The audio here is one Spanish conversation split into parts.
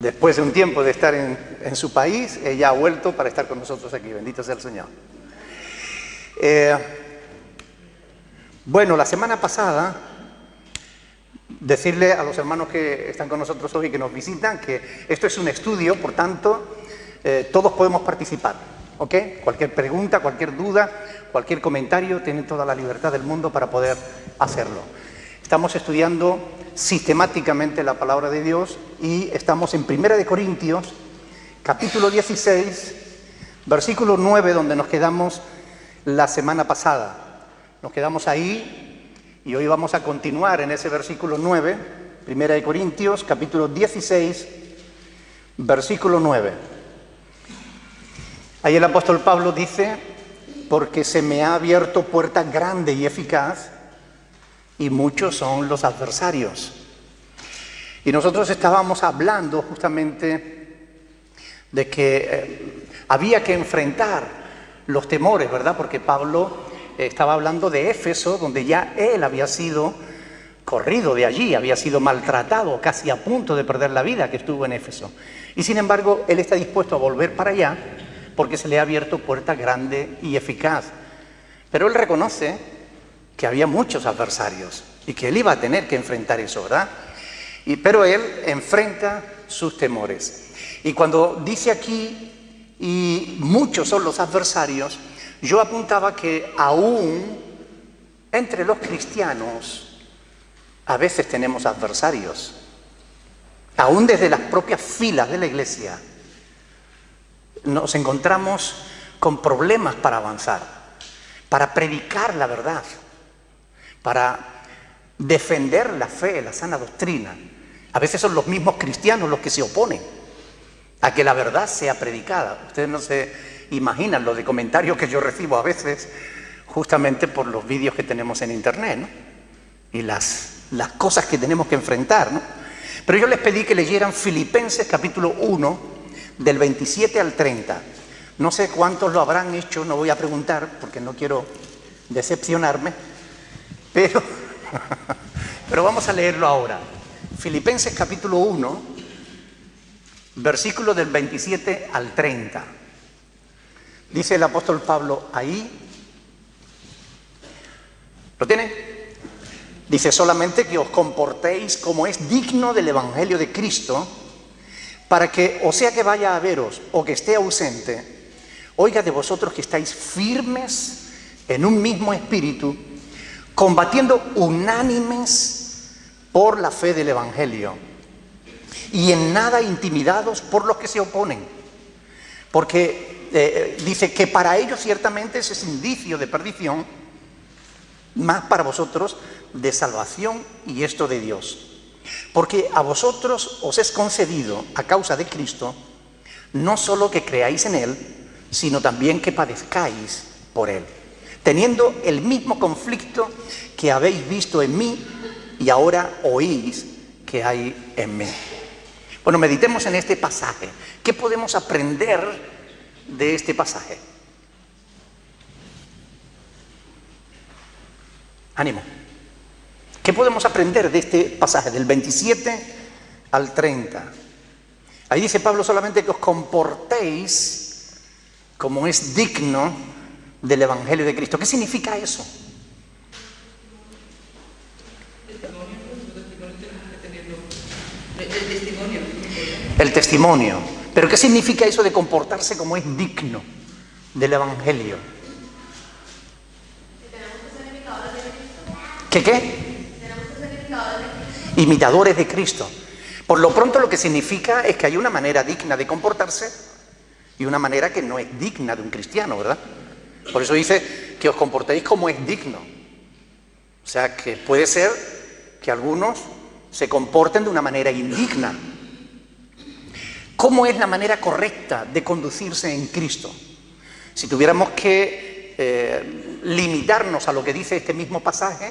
Después de un tiempo de estar en su país, ella ha vuelto para estar con nosotros aquí. Bendito sea el Señor. Bueno, la semana pasada, decirle a los hermanos que están con nosotros hoy y que nos visitan que esto es un estudio, por tanto, todos podemos participar, ¿ok? Cualquier pregunta, cualquier duda, cualquier comentario, tienen toda la libertad del mundo para poder hacerlo. Estamos estudiando sistemáticamente la palabra de Dios y estamos en 1 Corintios, capítulo 16, versículo 9, donde nos quedamos la semana pasada. Nos quedamos ahí y hoy vamos a continuar en ese versículo 9, 1 Corintios, capítulo 16, versículo 9. Ahí el apóstol Pablo dice: porque se me ha abierto puerta grande y eficaz, y muchos son los adversarios. Y nosotros estábamos hablando justamente de que había que enfrentar los temores, ¿verdad? Porque Pablo estaba hablando de Éfeso, donde ya él había sido corrido de allí, había sido maltratado, casi a punto de perder la vida, que estuvo en Éfeso. Y sin embargo, él está dispuesto a volver para allá porque se le ha abierto puerta grande y eficaz. Pero él reconoce que había muchos adversarios y que él iba a tener que enfrentar eso, ¿verdad? Pero él enfrenta sus temores. Y cuando dice aquí, y muchos son los adversarios, yo apuntaba que aún entre los cristianos a veces tenemos adversarios. Aún desde las propias filas de la iglesia nos encontramos con problemas para avanzar, para predicar la verdad, para defender la fe, la sana doctrina. A veces son los mismos cristianos los que se oponen a que la verdad sea predicada. Ustedes no se imaginan lo de comentarios que yo recibo a veces justamente por los vídeos que tenemos en internet, ¿no? Y las cosas que tenemos que enfrentar, ¿no? Pero yo les pedí que leyeran Filipenses capítulo 1 del 27 al 30. No sé cuántos lo habrán hecho, no voy a preguntar porque no quiero decepcionarme, pero vamos a leerlo ahora. Filipenses capítulo 1, versículo del 27 al 30. Dice el apóstol Pablo ahí, ¿lo tiene? Dice: solamente que os comportéis como es digno del evangelio de Cristo, para que, o sea que vaya a veros o que esté ausente, oiga de vosotros que estáis firmes en un mismo espíritu, combatiendo unánimes por la fe del evangelio, y en nada intimidados por los que se oponen, porque dice que para ellos ciertamente ese es indicio de perdición, más para vosotros de salvación, y esto de Dios. Porque a vosotros os es concedido a causa de Cristo no solo que creáis en Él, sino también que padezcáis por Él, teniendo el mismo conflicto que habéis visto en mí y ahora oís que hay en mí. Bueno, meditemos en este pasaje. ¿Qué podemos aprender de este pasaje? Ánimo. ¿Qué podemos aprender de este pasaje, del 27 al 30? Ahí dice Pablo solamente que os comportéis como es digno del evangelio de Cristo. ¿Qué significa eso? El testimonio. ¿Pero qué significa eso de comportarse como es digno del evangelio? ¿Qué? Imitadores de Cristo. Por lo pronto lo que significa es que hay una manera digna de comportarse y una manera que no es digna de un cristiano, ¿verdad? Por eso dice que os comportéis como es digno. O sea, que puede ser que algunos se comporten de una manera indigna. ¿Cómo es la manera correcta de conducirse en Cristo? Si tuviéramos que limitarnos a lo que dice este mismo pasaje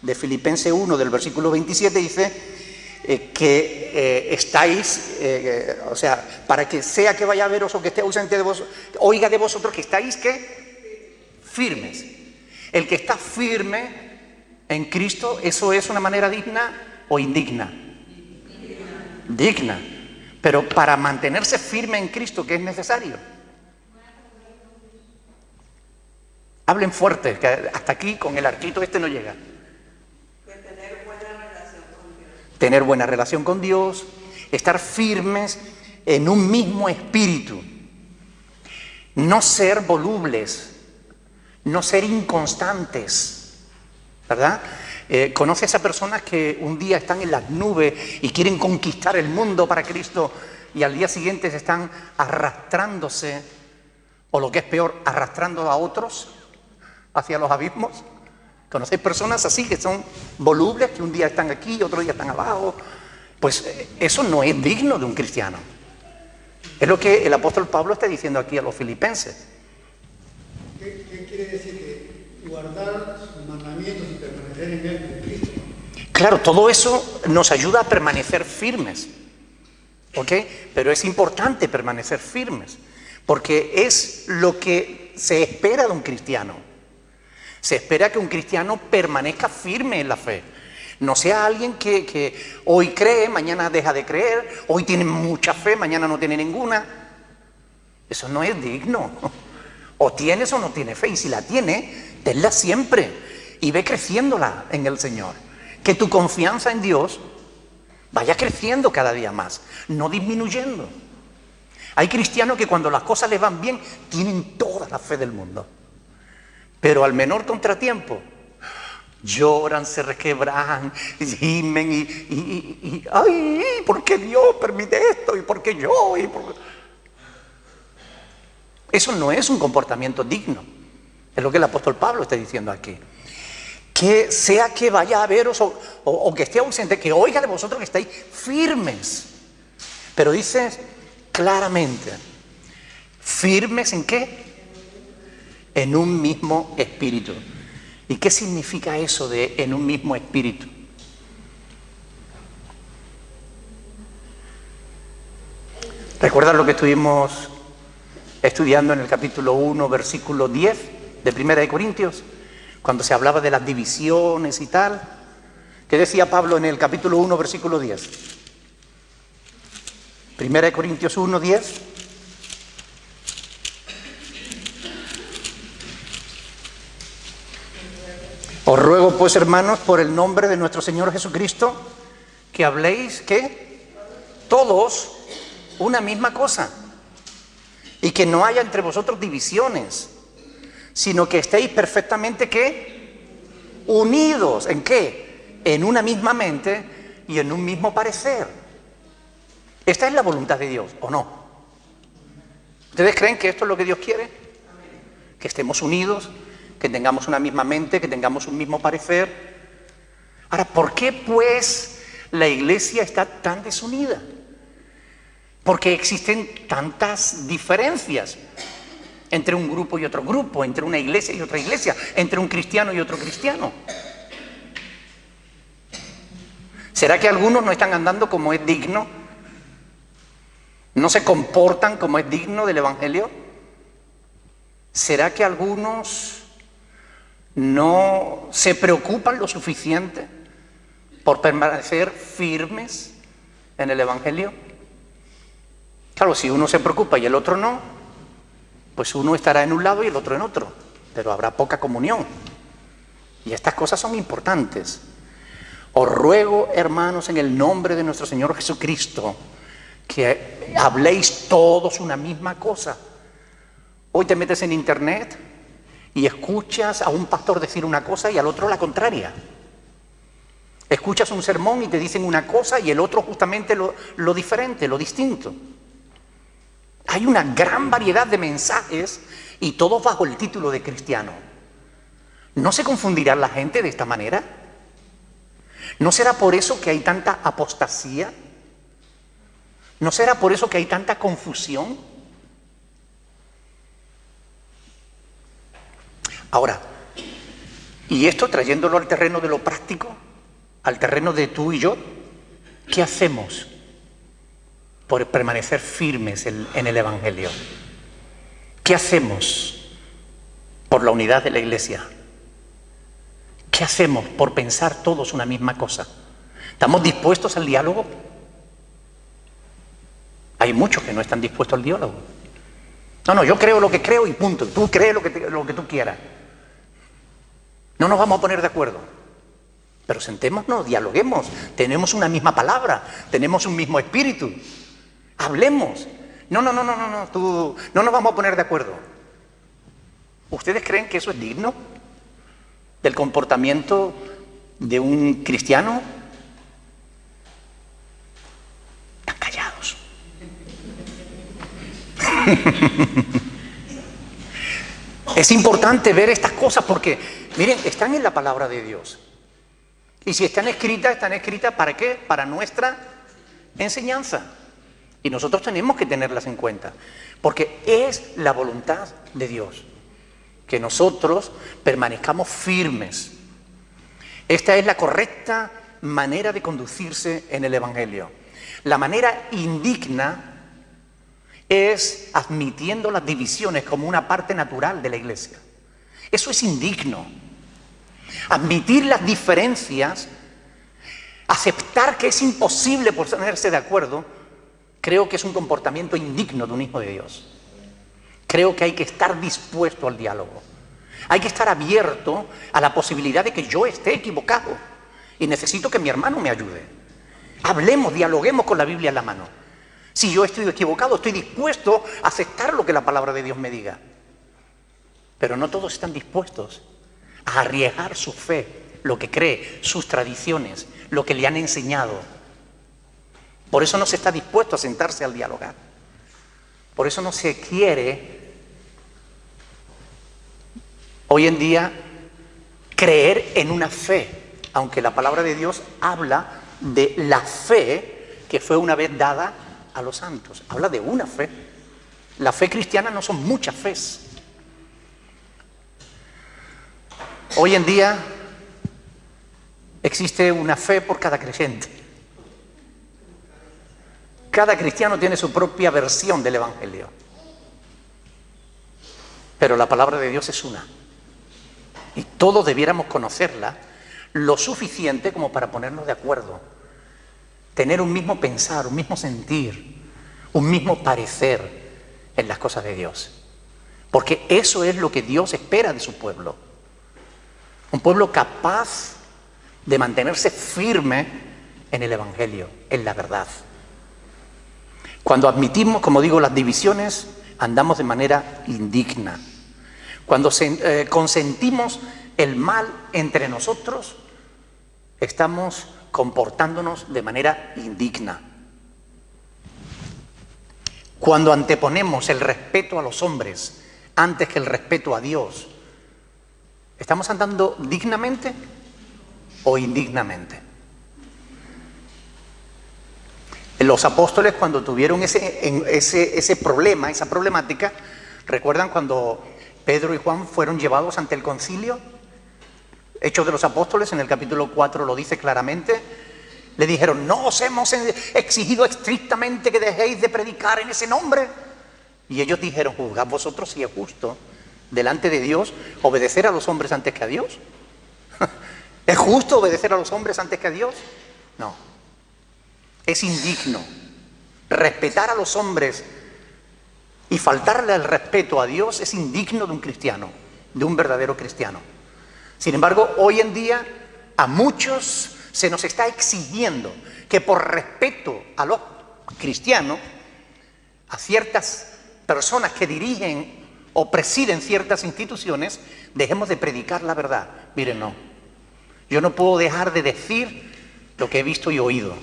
de Filipenses 1 del versículo 27, dice que estáis, o sea, para que sea que vaya a veros o que esté ausente de vosotros, oiga de vosotros que estáis, ¿qué? Firmes. El que está firme en Cristo, ¿eso es una manera digna o indigna? Digna. Pero para mantenerse firme en Cristo, ¿qué es necesario? Hablen fuerte, que hasta aquí con el arquito este no llega. Tener buena relación con Dios. Tener buena relación con Dios, estar firmes en un mismo espíritu, no ser volubles, no ser inconstantes, ¿verdad? ¿Conoce a esas personas que un día están en las nubes y quieren conquistar el mundo para Cristo y al día siguiente se están arrastrándose, o lo que es peor, arrastrando a otros hacia los abismos? ¿Conocéis personas así que son volubles, que un día están aquí y otro día están abajo? Pues eso no es digno de un cristiano. Es lo que el apóstol Pablo está diciendo aquí a los filipenses. ¿Qué quiere decir? Que guardar sus mandamientos y permanecer en él, en Cristo. Claro, todo eso nos ayuda a permanecer firmes, ¿ok? Pero es importante permanecer firmes, porque es lo que se espera de un cristiano. Se espera que un cristiano permanezca firme en la fe. No sea alguien que hoy cree, mañana deja de creer, hoy tiene mucha fe, mañana no tiene ninguna. Eso no es digno. O tienes o no tienes fe, y si la tiene, tenla siempre y ve creciéndola en el Señor. Que tu confianza en Dios vaya creciendo cada día más, no disminuyendo. Hay cristianos que cuando las cosas les van bien tienen toda la fe del mundo, pero al menor contratiempo lloran, se resquebrajan, gimen y ¡ay! ¿Por qué Dios permite esto? ¿Y por qué yo? Eso no es un comportamiento digno. Es lo que el apóstol Pablo está diciendo aquí. Que sea que vaya a veros o que esté ausente, que oiga de vosotros que estáis firmes. Pero dice claramente, ¿firmes en qué? En un mismo espíritu. ¿Y qué significa eso de en un mismo espíritu? ¿Recuerdan lo que estuvimos estudiando en el capítulo 1, versículo 10 de Primera de Corintios? Cuando se hablaba de las divisiones y tal. ¿Qué decía Pablo en el capítulo 1, versículo 10? Primera de Corintios 1, 10. Os ruego pues, hermanos, por el nombre de nuestro Señor Jesucristo, que habléis, ¿qué? Todos una misma cosa, y que no haya entre vosotros divisiones, sino que estéis perfectamente, ¿qué? Unidos, ¿en qué? En una misma mente y en un mismo parecer. ¿Esta es la voluntad de Dios o no? ¿Ustedes creen que esto es lo que Dios quiere? Que estemos unidos, que tengamos una misma mente, que tengamos un mismo parecer. Ahora, ¿por qué pues la iglesia está tan desunida? Porque existen tantas diferencias entre un grupo y otro grupo, entre una iglesia y otra iglesia, entre un cristiano y otro cristiano. ¿Será que algunos no están andando como es digno? ¿No se comportan como es digno del Evangelio? ¿Será que algunos no se preocupan lo suficiente por permanecer firmes en el Evangelio? Claro, si uno se preocupa y el otro no, pues uno estará en un lado y el otro en otro, pero habrá poca comunión. Y estas cosas son importantes. Os ruego, hermanos, en el nombre de nuestro Señor Jesucristo, que habléis todos una misma cosa. Hoy te metes en internet y escuchas a un pastor decir una cosa y al otro la contraria. Escuchas un sermón y te dicen una cosa y el otro justamente lo diferente, lo distinto. Hay una gran variedad de mensajes y todos bajo el título de cristiano. ¿No se confundirá la gente de esta manera? ¿No será por eso que hay tanta apostasía? ¿No será por eso que hay tanta confusión? Ahora, y esto trayéndolo al terreno de lo práctico, al terreno de tú y yo, ¿qué hacemos por permanecer firmes en el Evangelio? ¿Qué hacemos por la unidad de la iglesia? ¿Qué hacemos por pensar todos una misma cosa? ¿Estamos dispuestos al diálogo? Hay muchos que no están dispuestos al diálogo. No, yo creo lo que creo y punto. Tú crees lo que tú quieras. No nos vamos a poner de acuerdo. Pero sentémonos, dialoguemos. Tenemos una misma palabra, tenemos un mismo espíritu. Hablemos. No, no nos vamos a poner de acuerdo. ¿Ustedes creen que eso es digno del comportamiento de un cristiano? Están callados. Es importante ver estas cosas porque, miren, están en la palabra de Dios. Y si están escritas ¿para qué? Para nuestra enseñanza. Y nosotros tenemos que tenerlas en cuenta, porque es la voluntad de Dios que nosotros permanezcamos firmes. Esta es la correcta manera de conducirse en el Evangelio. La manera indigna es admitiendo las divisiones como una parte natural de la Iglesia. Eso es indigno. Admitir las diferencias, aceptar que es imposible ponerse de acuerdo, creo que es un comportamiento indigno de un hijo de Dios. Creo que hay que estar dispuesto al diálogo. Hay que estar abierto a la posibilidad de que yo esté equivocado y necesito que mi hermano me ayude. Hablemos, dialoguemos con la Biblia en la mano. Si yo estoy equivocado, estoy dispuesto a aceptar lo que la palabra de Dios me diga. Pero no todos están dispuestos a arriesgar su fe, lo que cree, sus tradiciones, lo que le han enseñado. Por eso no se está dispuesto a sentarse al dialogar. Por eso no se quiere hoy en día creer en una fe, aunque la palabra de Dios habla de la fe que fue una vez dada a los santos. Habla de una fe. La fe cristiana no son muchas fes. Hoy en día existe una fe por cada creyente. Cada cristiano tiene su propia versión del Evangelio. Pero la palabra de Dios es una. Y todos debiéramos conocerla lo suficiente como para ponernos de acuerdo. Tener un mismo pensar, un mismo sentir, un mismo parecer en las cosas de Dios. Porque eso es lo que Dios espera de su pueblo. Un pueblo capaz de mantenerse firme en el Evangelio, en la verdad. Cuando admitimos, como digo, las divisiones, andamos de manera indigna. Cuando consentimos el mal entre nosotros, estamos comportándonos de manera indigna. Cuando anteponemos el respeto a los hombres antes que el respeto a Dios, ¿estamos andando dignamente o indignamente? Los apóstoles, cuando tuvieron ese problema, esa problemática, ¿recuerdan cuando Pedro y Juan fueron llevados ante el concilio? Hechos de los Apóstoles, en el capítulo 4 lo dice claramente. Le dijeron: no os hemos exigido estrictamente que dejéis de predicar en ese nombre. Y ellos dijeron: juzgad vosotros si es justo delante de Dios obedecer a los hombres antes que a Dios. ¿Es justo obedecer a los hombres antes que a Dios? No. Es indigno. Respetar a los hombres y faltarle el respeto a Dios es indigno de un cristiano, de un verdadero cristiano. Sin embargo, hoy en día a muchos se nos está exigiendo que por respeto a los cristianos, a ciertas personas que dirigen o presiden ciertas instituciones, dejemos de predicar la verdad. Miren, no. Yo no puedo dejar de decir lo que he visto y oído.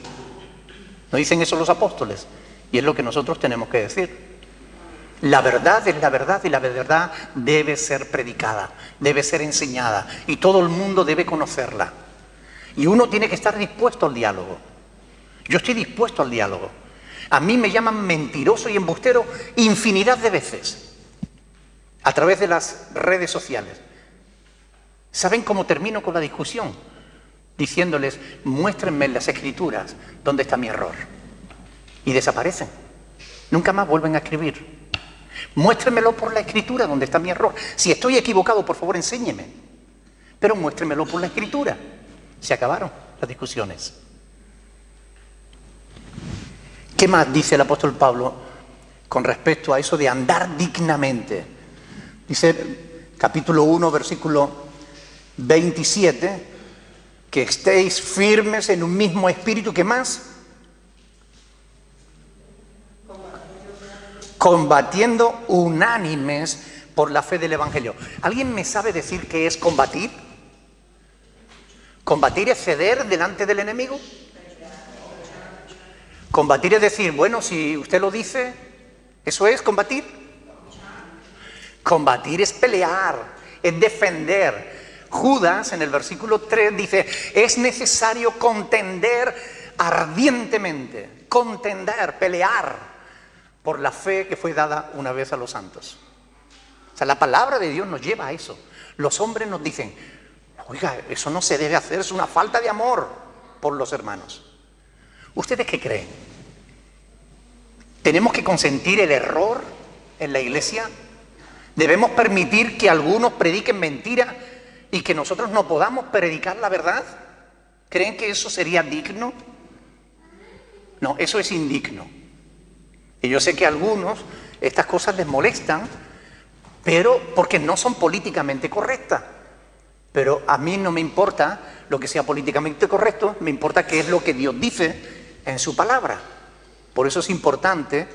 ¿No dicen eso los apóstoles? Y es lo que nosotros tenemos que decir. La verdad es la verdad y la verdad debe ser predicada, debe ser enseñada y todo el mundo debe conocerla. Y uno tiene que estar dispuesto al diálogo. Yo estoy dispuesto al diálogo. A mí me llaman mentiroso y embustero infinidad de veces a través de las redes sociales. ¿Saben cómo termino con la discusión? Diciéndoles: muéstrenme en las escrituras dónde está mi error. Y desaparecen. Nunca más vuelven a escribir. Muéstremelo por la escritura donde está mi error. Si estoy equivocado, por favor, enséñeme. Pero muéstremelo por la escritura. Se acabaron las discusiones. ¿Qué más dice el apóstol Pablo con respecto a eso de andar dignamente? Dice capítulo 1, versículo 27, que estéis firmes en un mismo espíritu. ¿Qué más? Combatiendo unánimes por la fe del Evangelio. ¿Alguien me sabe decir qué es combatir? ¿Combatir es ceder delante del enemigo? Combatir es decir, bueno, si usted lo dice, ¿eso es combatir? Combatir es pelear, es defender. Judas, en el versículo 3, dice, es necesario contender ardientemente, contender, pelear por la fe que fue dada una vez a los santos. O sea, la palabra de Dios nos lleva a eso. Los hombres nos dicen, oiga, eso no se debe hacer, es una falta de amor por los hermanos. ¿Ustedes qué creen? ¿Tenemos que consentir el error en la iglesia? ¿Debemos permitir que algunos prediquen mentira y que nosotros no podamos predicar la verdad? ¿Creen que eso sería digno? No, eso es indigno. Y yo sé que a algunos estas cosas les molestan, pero porque no son políticamente correctas. Pero a mí no me importa lo que sea políticamente correcto, me importa qué es lo que Dios dice en su palabra. Por eso es importante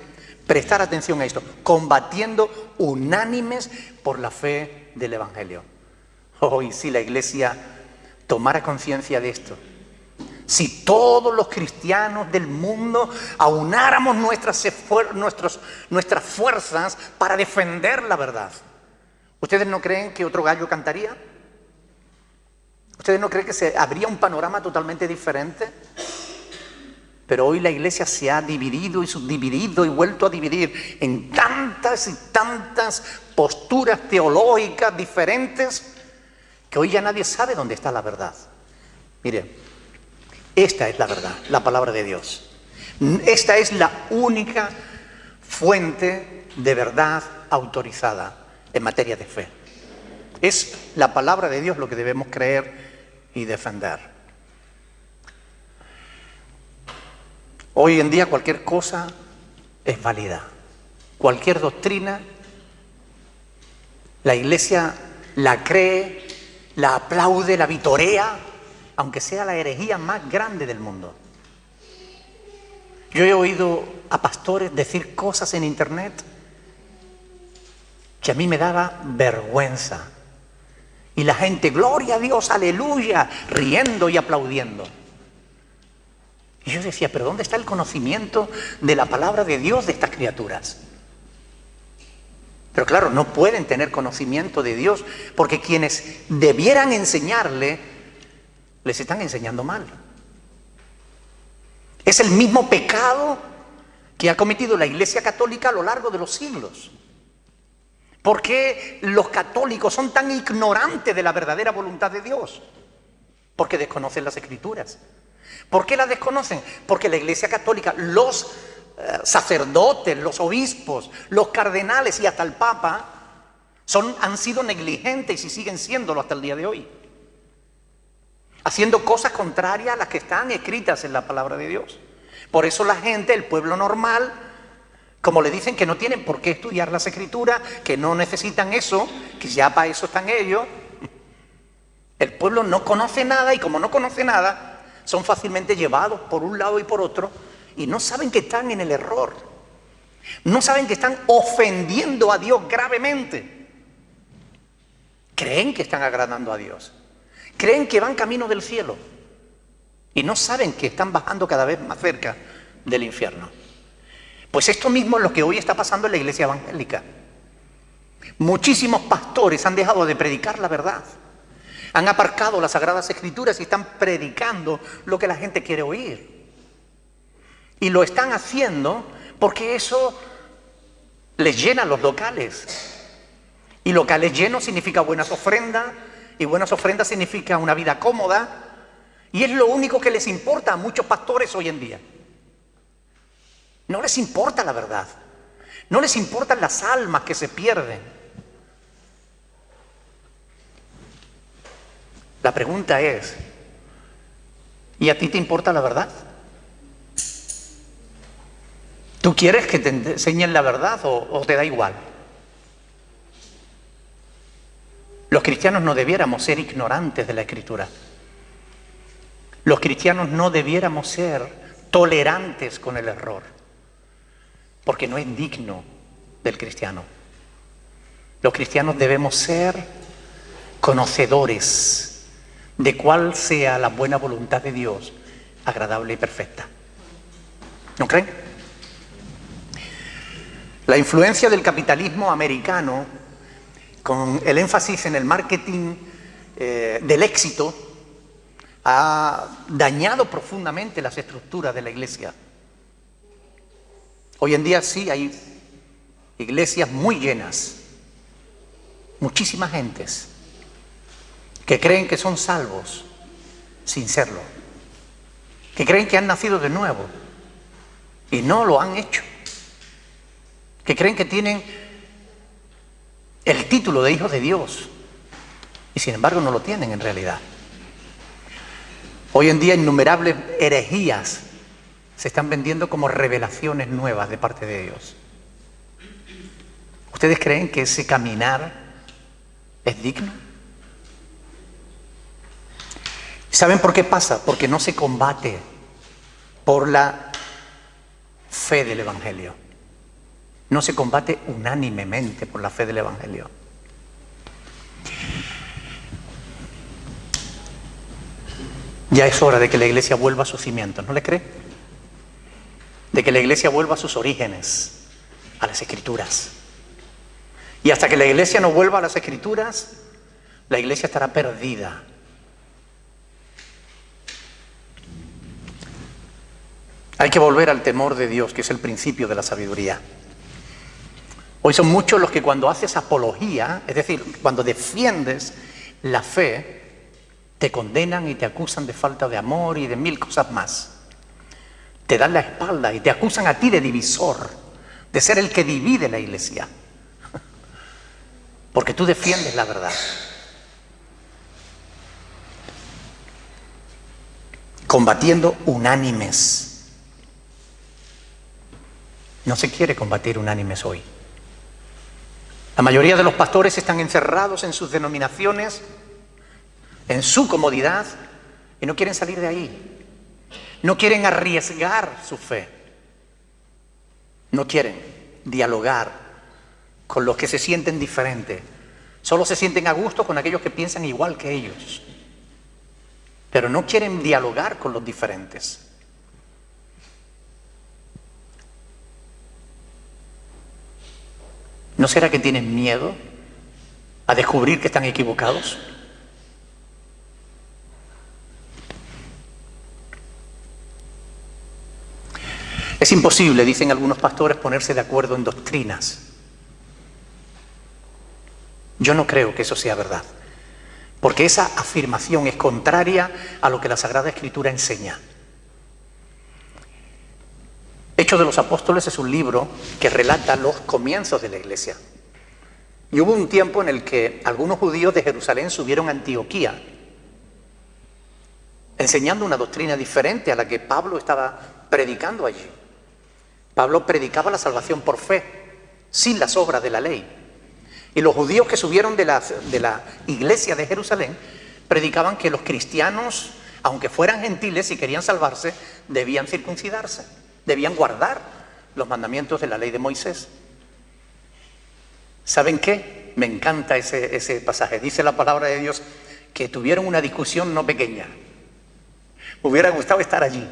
prestar atención a esto, combatiendo unánimes por la fe del Evangelio. Hoy, si la Iglesia tomara conciencia de esto, si todos los cristianos del mundo aunáramos nuestras fuerzas para defender la verdad, ¿ustedes no creen que otro gallo cantaría? ¿Ustedes no creen que habría un panorama totalmente diferente? Pero hoy la iglesia se ha dividido y subdividido y vuelto a dividir en tantas y tantas posturas teológicas diferentes que hoy ya nadie sabe dónde está la verdad. Mire, esta es la verdad, la palabra de Dios. Esta es la única fuente de verdad autorizada en materia de fe. Es la palabra de Dios lo que debemos creer y defender. Hoy en día cualquier cosa es válida. Cualquier doctrina, la iglesia la cree, la aplaude, la vitorea, aunque sea la herejía más grande del mundo. Yo he oído a pastores decir cosas en internet que a mí me daba vergüenza. Y la gente, gloria a Dios, aleluya, riendo y aplaudiendo. Y yo decía, pero ¿dónde está el conocimiento de la palabra de Dios de estas criaturas? Pero claro, no pueden tener conocimiento de Dios porque quienes debieran enseñarle, les están enseñando mal. Es el mismo pecado que ha cometido la Iglesia Católica a lo largo de los siglos. ¿Por qué los católicos son tan ignorantes de la verdadera voluntad de Dios? Porque desconocen las Escrituras. ¿Por qué las desconocen? Porque la Iglesia Católica, los sacerdotes, los obispos, los cardenales y hasta el Papa han sido negligentes y siguen siéndolo hasta el día de hoy, haciendo cosas contrarias a las que están escritas en la palabra de Dios. Por eso la gente, el pueblo normal, como le dicen que no tienen por qué estudiar las Escrituras, que no necesitan eso, que ya para eso están ellos, el pueblo no conoce nada y como no conoce nada, son fácilmente llevados por un lado y por otro y no saben que están en el error. No saben que están ofendiendo a Dios gravemente. Creen que están agradando a Dios. Creen que van camino del cielo. Y no saben que están bajando cada vez más cerca del infierno. Pues esto mismo es lo que hoy está pasando en la iglesia evangélica. Muchísimos pastores han dejado de predicar la verdad. Han aparcado las Sagradas Escrituras y están predicando lo que la gente quiere oír. Y lo están haciendo porque eso les llena los locales. Y locales llenos significa buenas ofrendas, y buenas ofrendas significa una vida cómoda. Y es lo único que les importa a muchos pastores hoy en día. No les importa la verdad. No les importan las almas que se pierden. La pregunta es, ¿y a ti te importa la verdad? ¿Tú quieres que te enseñen la verdad o te da igual? Los cristianos no debiéramos ser ignorantes de la Escritura. Los cristianos no debiéramos ser tolerantes con el error, porque no es digno del cristiano. Los cristianos debemos ser conocedores de cuál sea la buena voluntad de Dios, agradable y perfecta. ¿No creen? La influencia del capitalismo americano, con el énfasis en el marketing del éxito, ha dañado profundamente las estructuras de la iglesia. Hoy en día sí hay iglesias muy llenas, muchísimas gentes que creen que son salvos sin serlo, que creen que han nacido de nuevo y no lo han hecho, que creen que tienen el título de hijos de Dios y sin embargo no lo tienen en realidad. Hoy en día innumerables herejías se están vendiendo como revelaciones nuevas de parte de Dios. ¿Ustedes creen que ese caminar es digno? ¿Saben por qué pasa? Porque no se combate por la fe del Evangelio. No se combate unánimemente por la fe del Evangelio. Ya es hora de que la iglesia vuelva a sus cimientos, ¿no le cree? De que la iglesia vuelva a sus orígenes, a las Escrituras. Y hasta que la iglesia no vuelva a las Escrituras, la iglesia estará perdida. Hay que volver al temor de Dios, que es el principio de la sabiduría. Hoy son muchos los que cuando haces apología, es decir, cuando defiendes la fe, te condenan y te acusan de falta de amor y de mil cosas más. Te dan la espalda y te acusan a ti de divisor, de ser el que divide la iglesia. Porque tú defiendes la verdad. Combatiendo unánimes. No se quiere combatir unánimes hoy. La mayoría de los pastores están encerrados en sus denominaciones, en su comodidad, y no quieren salir de ahí. No quieren arriesgar su fe. No quieren dialogar con los que se sienten diferentes. Solo se sienten a gusto con aquellos que piensan igual que ellos. Pero no quieren dialogar con los diferentes. ¿No será que tienen miedo a descubrir que están equivocados? Es imposible, dicen algunos pastores, ponerse de acuerdo en doctrinas. Yo no creo que eso sea verdad, porque esa afirmación es contraria a lo que la Sagrada Escritura enseña. Hechos de los Apóstoles es un libro que relata los comienzos de la iglesia. Y hubo un tiempo en el que algunos judíos de Jerusalén subieron a Antioquía, enseñando una doctrina diferente a la que Pablo estaba predicando allí. Pablo predicaba la salvación por fe, sin las obras de la ley. Y los judíos que subieron de la iglesia de Jerusalén predicaban que los cristianos, aunque fueran gentiles y querían salvarse, debían circuncidarse, debían guardar los mandamientos de la ley de Moisés. ¿Saben qué? Me encanta ese pasaje. Dice la palabra de Dios que tuvieron una discusión no pequeña. Me hubiera gustado estar allí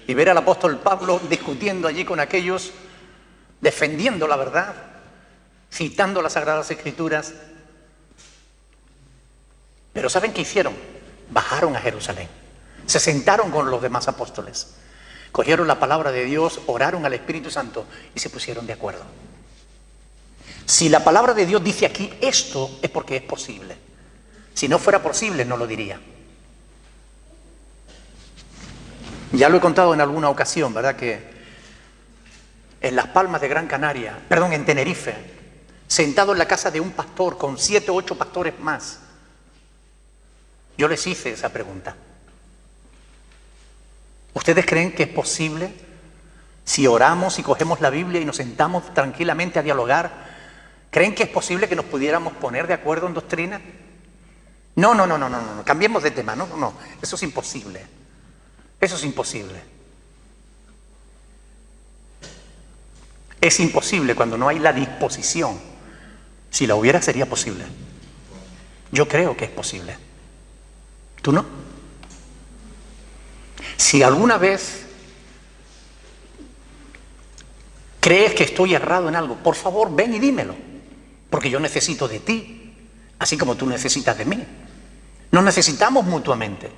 y ver al apóstol Pablo discutiendo allí con aquellos, defendiendo la verdad, citando las Sagradas Escrituras. Pero ¿saben qué hicieron? Bajaron a Jerusalén, se sentaron con los demás apóstoles, cogieron la palabra de Dios, oraron al Espíritu Santo y se pusieron de acuerdo. Si la palabra de Dios dice aquí esto, es porque es posible. Si no fuera posible, no lo diría. Ya lo he contado en alguna ocasión, ¿verdad? Que en Las Palmas de Gran Canaria, en Tenerife, sentado en la casa de un pastor con 7 o 8 pastores más, yo les hice esa pregunta. ¿Ustedes creen que es posible Si oramos y cogemos la Biblia y nos sentamos tranquilamente a dialogar, ¿creen que es posible que nos pudiéramos poner de acuerdo en doctrina? No, cambiemos de tema, no, eso es imposible. Eso es imposible. Es imposible cuando no hay la disposición. Si la hubiera, sería posible. Yo creo que es posible. ¿Tú no? Si alguna vez crees que estoy errado en algo, por favor, ven y dímelo, porque yo necesito de ti, así como tú necesitas de mí. Nos necesitamos mutuamente.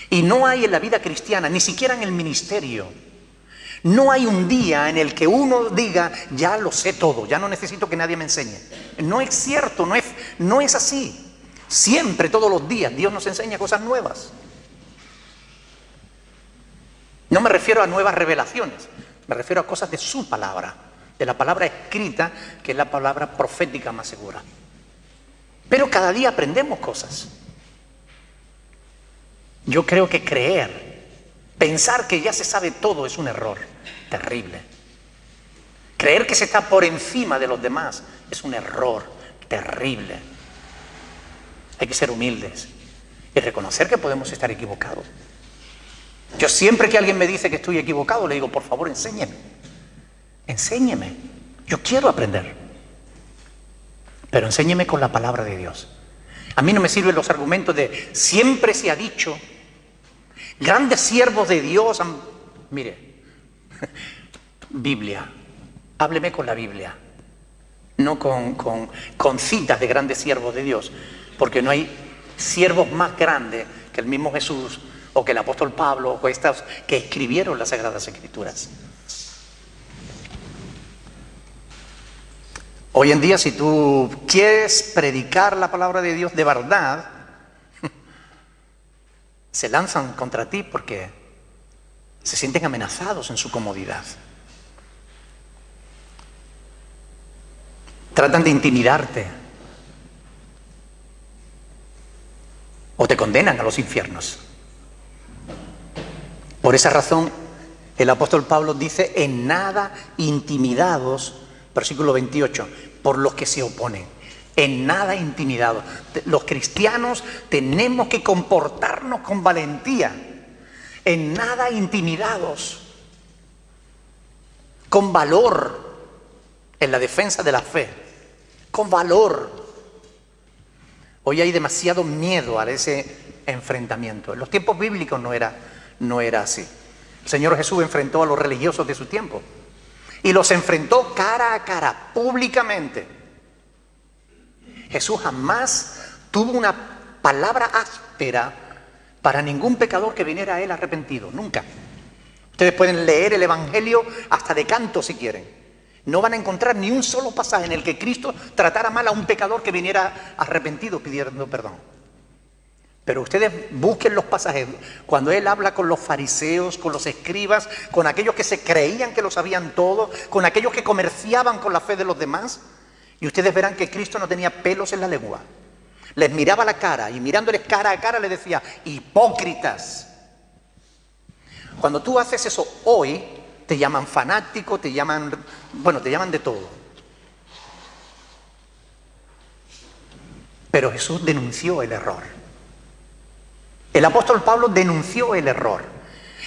Y no hay en la vida cristiana, ni siquiera en el ministerio, no hay un día en el que uno diga, ya lo sé todo, ya no necesito que nadie me enseñe. No es cierto, no es así. Siempre, todos los días, Dios nos enseña cosas nuevas. No me refiero a nuevas revelaciones, me refiero a cosas de su palabra, de la palabra escrita, que es la palabra profética más segura. Pero cada día aprendemos cosas. Yo creo que pensar que ya se sabe todo es un error terrible. Creer que se está por encima de los demás es un error terrible. Hay que ser humildes y reconocer que podemos estar equivocados. Yo siempre que alguien me dice que estoy equivocado, le digo, por favor, enséñeme. Enséñeme. Yo quiero aprender. Pero enséñeme con la palabra de Dios. A mí no me sirven los argumentos de siempre se ha dicho. Grandes siervos de Dios Mire, Biblia, hábleme con la Biblia, no con citas de grandes siervos de Dios, porque no hay siervos más grandes que el mismo Jesús, o que el apóstol Pablo, o estos que escribieron las Sagradas Escrituras. Hoy en día, si tú quieres predicar la palabra de Dios de verdad, se lanzan contra ti porque se sienten amenazados en su comodidad. Tratan de intimidarte o te condenan a los infiernos. Por esa razón, el apóstol Pablo dice, en nada intimidados, versículo 28, por los que se oponen. En nada intimidados. Los cristianos tenemos que comportarnos con valentía. En nada intimidados. Con valor en la defensa de la fe. Con valor. Hoy hay demasiado miedo a ese enfrentamiento. En los tiempos bíblicos no era así. El Señor Jesús enfrentó a los religiosos de su tiempo. Y los enfrentó cara a cara, públicamente. Jesús jamás tuvo una palabra áspera para ningún pecador que viniera a él arrepentido, nunca. Ustedes pueden leer el Evangelio hasta de canto si quieren. No van a encontrar ni un solo pasaje en el que Cristo tratara mal a un pecador que viniera arrepentido pidiendo perdón. Pero ustedes busquen los pasajes, cuando él habla con los fariseos, con los escribas, con aquellos que se creían que lo sabían todo, con aquellos que comerciaban con la fe de los demás, y ustedes verán que Cristo no tenía pelos en la lengua. Les miraba la cara y mirándoles cara a cara les decía, hipócritas. Cuando tú haces eso hoy, te llaman fanático, te llaman de todo. Pero Jesús denunció el error. El apóstol Pablo denunció el error.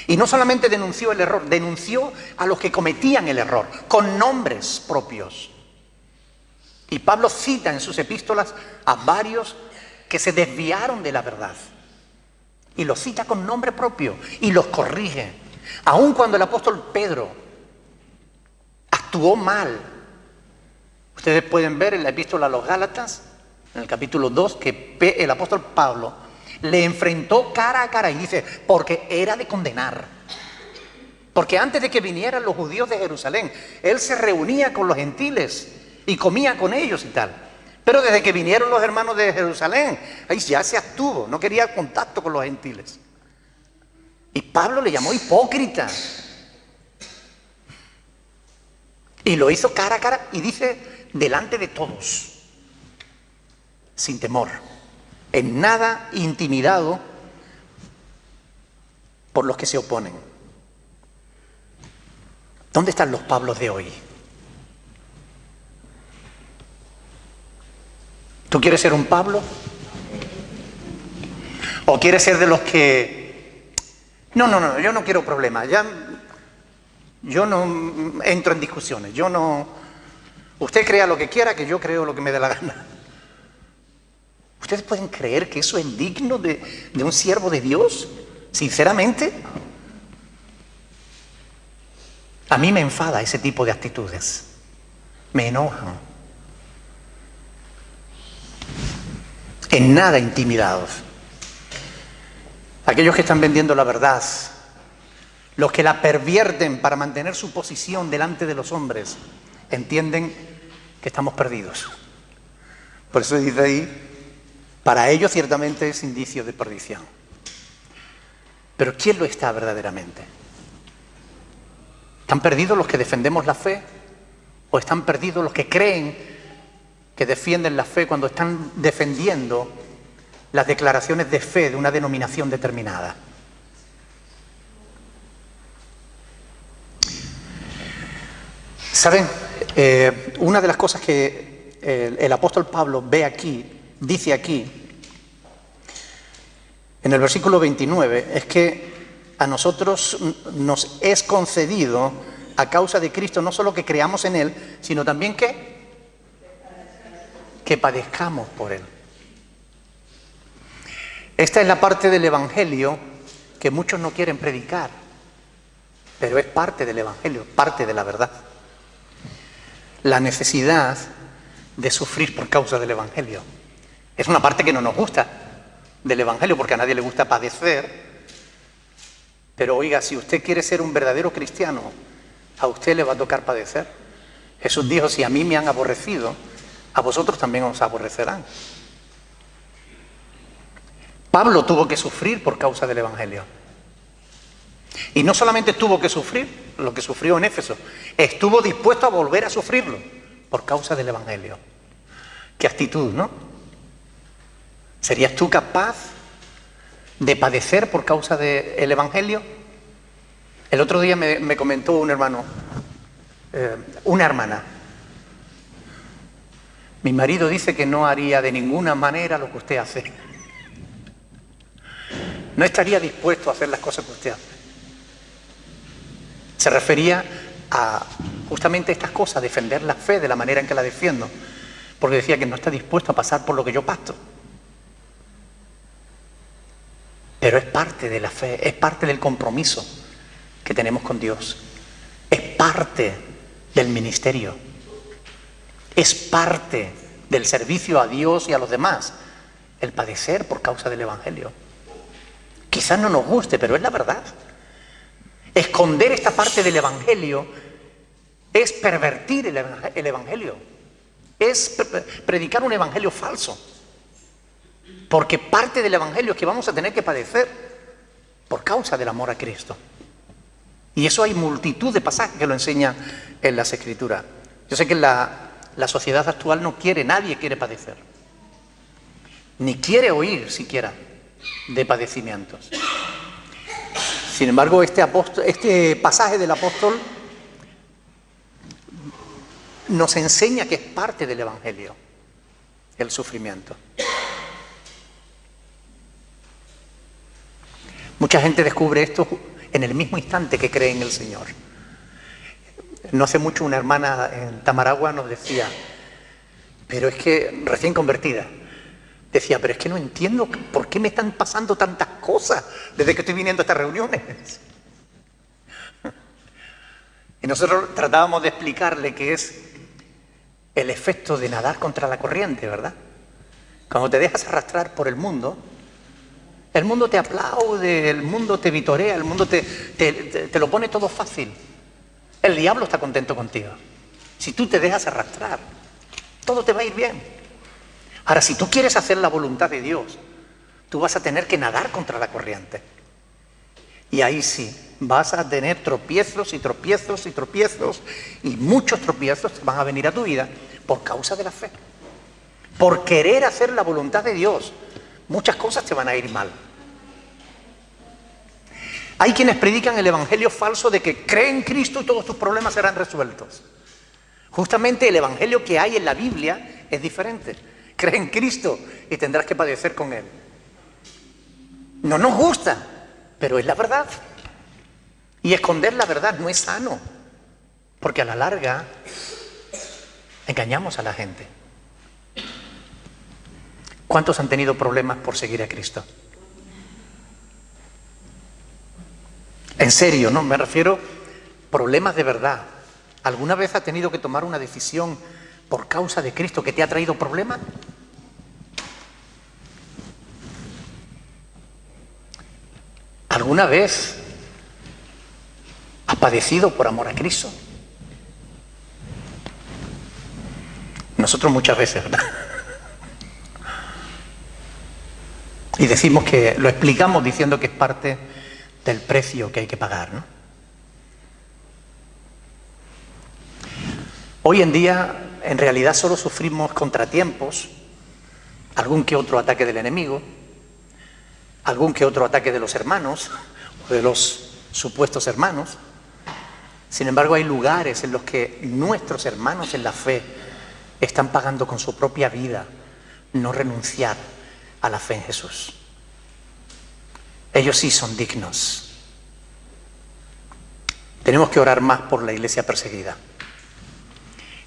Y no solamente denunció el error, denunció a los que cometían el error, con nombres propios. Y Pablo cita en sus epístolas a varios que se desviaron de la verdad. Y los cita con nombre propio y los corrige. Aun cuando el apóstol Pedro actuó mal. Ustedes pueden ver en la epístola a los Gálatas, en el capítulo 2, que el apóstol Pablo le enfrentó cara a cara y dice, porque era de condenar. Porque antes de que vinieran los judíos de Jerusalén, él se reunía con los gentiles y comía con ellos y tal. Pero desde que vinieron los hermanos de Jerusalén, ahí ya se abstuvo, no quería contacto con los gentiles. Y Pablo le llamó hipócrita. Y lo hizo cara a cara y dice, delante de todos, sin temor, en nada intimidado por los que se oponen. ¿Dónde están los Pablos de hoy? ¿Tú quieres ser un Pablo? ¿O quieres ser de los que... No, yo no quiero problemas, yo no entro en discusiones, yo no... Usted crea lo que quiera, que yo creo lo que me dé la gana. ¿Ustedes pueden creer que eso es digno de un siervo de Dios? Sinceramente, a mí me enfada ese tipo de actitudes. Me enojan. En nada intimidados. Aquellos que están vendiendo la verdad, los que la pervierten para mantener su posición delante de los hombres, entienden que estamos perdidos. Por eso dice ahí, para ellos ciertamente es indicio de perdición. Pero ¿quién lo está verdaderamente? ¿Están perdidos los que defendemos la fe? ¿O están perdidos los que creen que defienden la fe cuando están defendiendo las declaraciones de fe de una denominación determinada? ¿Saben? Una de las cosas que el apóstol Pablo ve aquí, dice aquí, en el versículo 29, es que a nosotros nos es concedido, a causa de Cristo, no solo que creamos en Él, sino también que padezcamos por Él. Esta es la parte del Evangelio que muchos no quieren predicar, pero es parte del Evangelio, parte de la verdad. La necesidad de sufrir por causa del Evangelio. Es una parte que no nos gusta del Evangelio, porque a nadie le gusta padecer. Pero oiga, si usted quiere ser un verdadero cristiano, a usted le va a tocar padecer. Jesús dijo, si a mí me han aborrecido, a vosotros también os aborrecerán. Pablo tuvo que sufrir por causa del Evangelio. Y no solamente tuvo que sufrir lo que sufrió en Éfeso, estuvo dispuesto a volver a sufrirlo por causa del Evangelio. Qué actitud, ¿no? ¿Serías tú capaz de padecer por causa del Evangelio? El otro día me comentó un hermano, una hermana. Mi marido dice que no haría de ninguna manera lo que usted hace. No estaría dispuesto a hacer las cosas que usted hace. Se refería a justamente estas cosas, defender la fe de la manera en que la defiendo, porque decía que no está dispuesto a pasar por lo que yo paso. Pero es parte de la fe, es parte del compromiso que tenemos con Dios, es parte del ministerio, es parte del servicio a Dios y a los demás, el padecer por causa del Evangelio. Quizás no nos guste, pero es la verdad. Esconder esta parte del Evangelio es pervertir el Evangelio, es predicar un Evangelio falso. Porque parte del Evangelio es que vamos a tener que padecer por causa del amor a Cristo. Y eso hay multitud de pasajes que lo enseñan en las Escrituras. Yo sé que la sociedad actual no quiere, nadie quiere padecer. Ni quiere oír siquiera de padecimientos. Sin embargo, este pasaje del apóstol nos enseña que es parte del Evangelio, el sufrimiento. Mucha gente descubre esto en el mismo instante que cree en el Señor. No hace mucho una hermana en Tamaragua nos decía, pero es que recién convertida, decía, pero es que no entiendo por qué me están pasando tantas cosas desde que estoy viniendo a estas reuniones. Y nosotros tratábamos de explicarle que es el efecto de nadar contra la corriente, ¿verdad? Cuando te dejas arrastrar por el mundo te aplaude, el mundo te vitorea, el mundo te lo pone todo fácil. El diablo está contento contigo. Si tú te dejas arrastrar, todo te va a ir bien. Ahora, si tú quieres hacer la voluntad de Dios, tú vas a tener que nadar contra la corriente. Y ahí sí, vas a tener tropiezos y tropiezos y tropiezos, y muchos tropiezos van a venir a tu vida por causa de la fe. Por querer hacer la voluntad de Dios, muchas cosas te van a ir mal. Hay quienes predican el evangelio falso de que cree en Cristo y todos tus problemas serán resueltos. Justamente el evangelio que hay en la Biblia es diferente. Cree en Cristo y tendrás que padecer con Él. No nos gusta, pero es la verdad. Y esconder la verdad no es sano, porque a la larga engañamos a la gente. ¿Cuántos han tenido problemas por seguir a Cristo? En serio, no, me refiero a problemas de verdad. ¿Alguna vez has tenido que tomar una decisión por causa de Cristo que te ha traído problemas? ¿Alguna vez has padecido por amor a Cristo? Nosotros muchas veces, ¿verdad? Y decimos que, lo explicamos diciendo que es parte del precio que hay que pagar, ¿no? Hoy en día, en realidad, solo sufrimos contratiempos, algún que otro ataque del enemigo, algún que otro ataque de los hermanos, o de los supuestos hermanos. Sin embargo, hay lugares en los que nuestros hermanos en la fe están pagando con su propia vida no renunciar a la fe en Jesús. Ellos sí son dignos. Tenemos que orar más por la iglesia perseguida.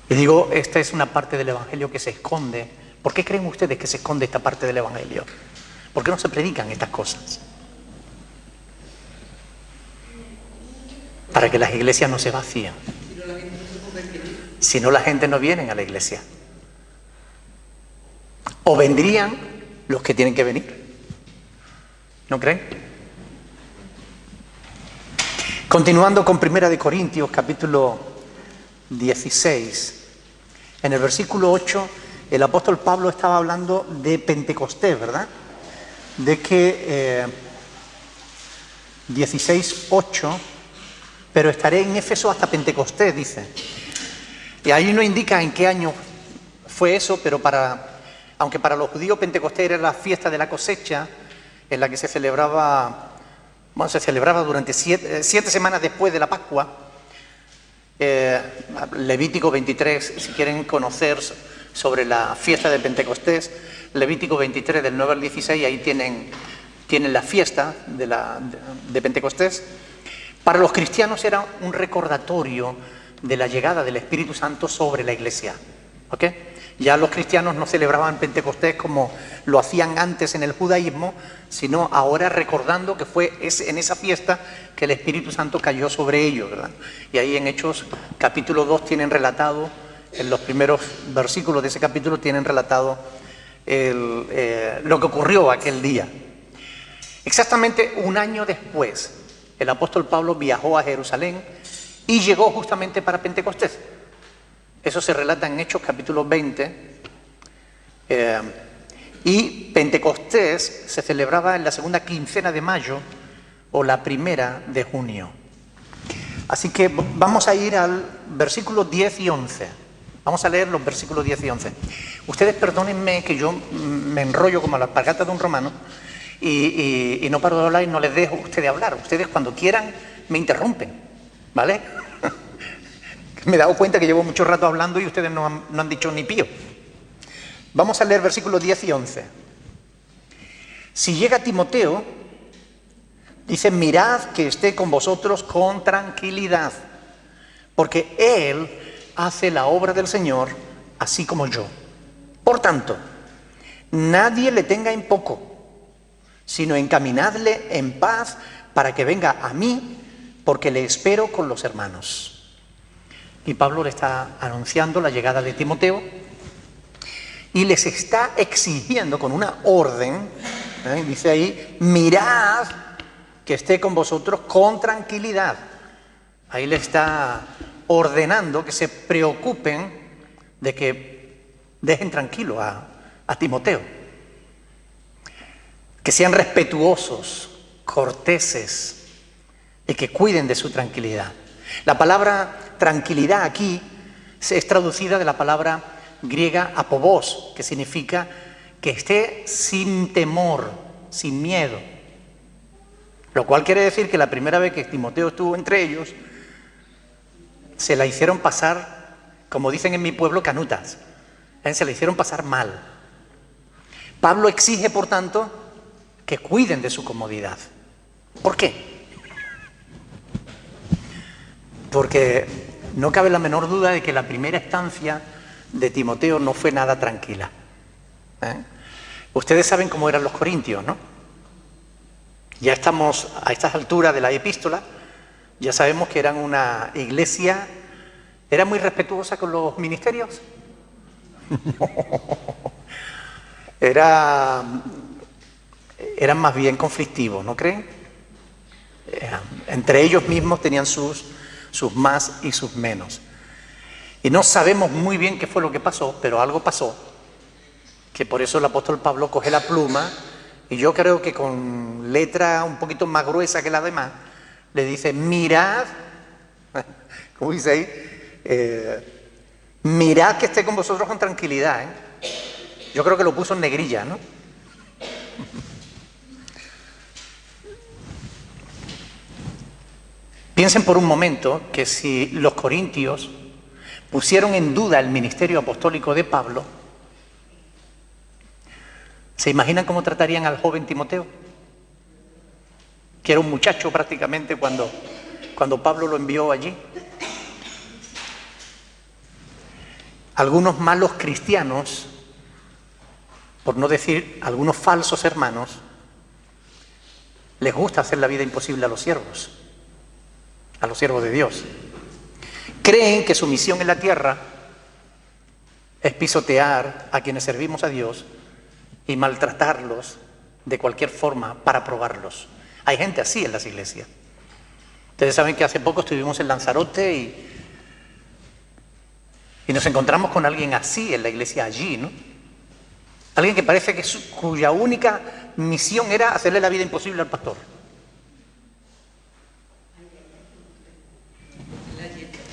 Y digo, esta es una parte del evangelio que se esconde. ¿Por qué creen ustedes que se esconde esta parte del evangelio? ¿Por qué no se predican estas cosas? Para que las iglesias no se vacíen. Si no, la gente no viene a la iglesia. O vendrían los que tienen que venir. ¿No creen? Continuando con 1 Corintios, capítulo 16. En el versículo 8, el apóstol Pablo estaba hablando de Pentecostés, ¿verdad? De que 16:8, pero estaré en Éfeso hasta Pentecostés, dice. Y ahí no indica en qué año fue eso, pero aunque para los judíos Pentecostés era la fiesta de la cosecha, en la que se celebraba durante 7 semanas después de la Pascua. Levítico 23, si quieren conocer sobre la fiesta de Pentecostés, Levítico 23 del 9 al 16, ahí tienen la fiesta de Pentecostés. Para los cristianos era un recordatorio de la llegada del Espíritu Santo sobre la iglesia. ¿Ok? Ya los cristianos no celebraban Pentecostés como lo hacían antes en el judaísmo, sino ahora recordando que fue en esa fiesta que el Espíritu Santo cayó sobre ellos, ¿verdad? Y ahí en Hechos capítulo 2 tienen relatado, en los primeros versículos de ese capítulo tienen relatado lo que ocurrió aquel día. Exactamente un año después, el apóstol Pablo viajó a Jerusalén y llegó justamente para Pentecostés. Eso se relata en Hechos capítulo 20. Y Pentecostés se celebraba en la segunda quincena de mayo o la primera de junio. Así que vamos a ir al versículo 10 y 11. Vamos a leer los versículos 10 y 11. Ustedes perdónenme que yo me enrollo como la alpargata de un romano y no paro de hablar y no les dejo a ustedes hablar. Ustedes cuando quieran me interrumpen, ¿vale? Me he dado cuenta que llevo mucho rato hablando y ustedes no han dicho ni pío. Vamos a leer versículos 10 y 11. Si llega Timoteo, dice, mirad que esté con vosotros con tranquilidad, porque él hace la obra del Señor, así como yo. Por tanto, nadie le tenga en poco, sino encaminadle en paz para que venga a mí, porque le espero con los hermanos. Y Pablo le está anunciando la llegada de Timoteo y les está exigiendo con una orden, dice ahí, mirad que esté con vosotros con tranquilidad. Ahí le está ordenando que se preocupen de que dejen tranquilo a Timoteo, que sean respetuosos, corteses y que cuiden de su tranquilidad. La palabra tranquilidad aquí es traducida de la palabra griega apobos, que significa que esté sin temor, sin miedo. Lo cual quiere decir que la primera vez que Timoteo estuvo entre ellos, se la hicieron pasar, como dicen en mi pueblo, canutas. Se la hicieron pasar mal. Pablo exige, por tanto, que cuiden de su comodidad. ¿Por qué? Porque no cabe la menor duda de que la primera estancia de Timoteo no fue nada tranquila. Ustedes saben cómo eran los corintios, ¿no? Ya estamos a estas alturas de la epístola, ya sabemos que eran una iglesia, ¿era muy respetuosa con los ministerios? Eran más bien conflictivos, ¿no creen? Entre ellos mismos tenían sus más y sus menos. Y no sabemos muy bien qué fue lo que pasó, pero algo pasó, que por eso el apóstol Pablo coge la pluma y yo creo que con letra un poquito más gruesa que la demás, le dice, mirad, ¿cómo dice ahí? Mirad que esté con vosotros con tranquilidad, ¿eh? Yo creo que lo puso en negrilla, ¿no? Piensen por un momento que si los corintios pusieron en duda el ministerio apostólico de Pablo, ¿se imaginan cómo tratarían al joven Timoteo? Que era un muchacho prácticamente cuando Pablo lo envió allí. Algunos malos cristianos, por no decir algunos falsos hermanos, les gusta hacer la vida imposible a los siervos de Dios. Creen que su misión en la tierra es pisotear a quienes servimos a Dios y maltratarlos de cualquier forma para probarlos. Hay gente así en las iglesias. Ustedes saben que hace poco estuvimos en Lanzarote y nos encontramos con alguien así en la iglesia allí, ¿no? Alguien que parece que cuya única misión era hacerle la vida imposible al pastor.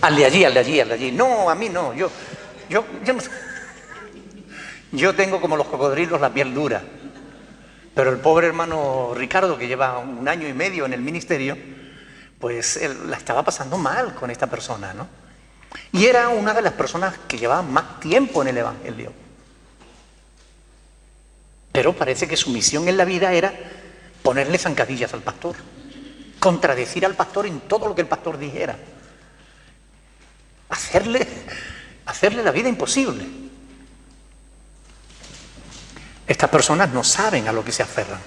Al de allí. No, a mí no. Yo no. Yo tengo como los cocodrilos la piel dura. Pero el pobre hermano Ricardo, que lleva 1 año y medio en el ministerio, pues él la estaba pasando mal con esta persona, ¿no? Y era una de las personas que llevaban más tiempo en el evangelio. Pero parece que su misión en la vida era ponerle zancadillas al pastor, contradecir al pastor en todo lo que el pastor dijera, hacerle la vida imposible. Estas personas no saben a lo que se aferran,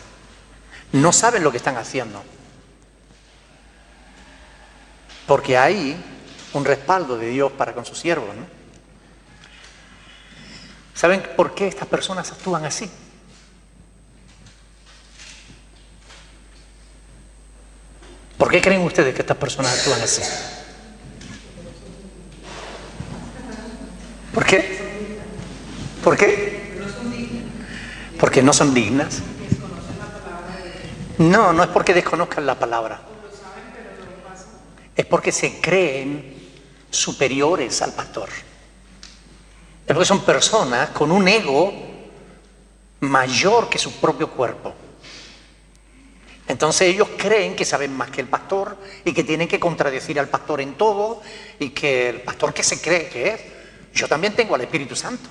no saben lo que están haciendo, porque hay un respaldo de Dios para con sus siervos, ¿no? ¿Saben por qué estas personas actúan así? ¿Por qué creen ustedes que estas personas actúan así? ¿Por qué? ¿Por qué? Porque no son dignas. No es porque desconozcan la palabra. Es porque se creen superiores al pastor. Es porque son personas con un ego mayor que su propio cuerpo. Entonces ellos creen que saben más que el pastor y que tienen que contradecir al pastor en todo y que el pastor que se cree que es, yo también tengo al Espíritu Santo.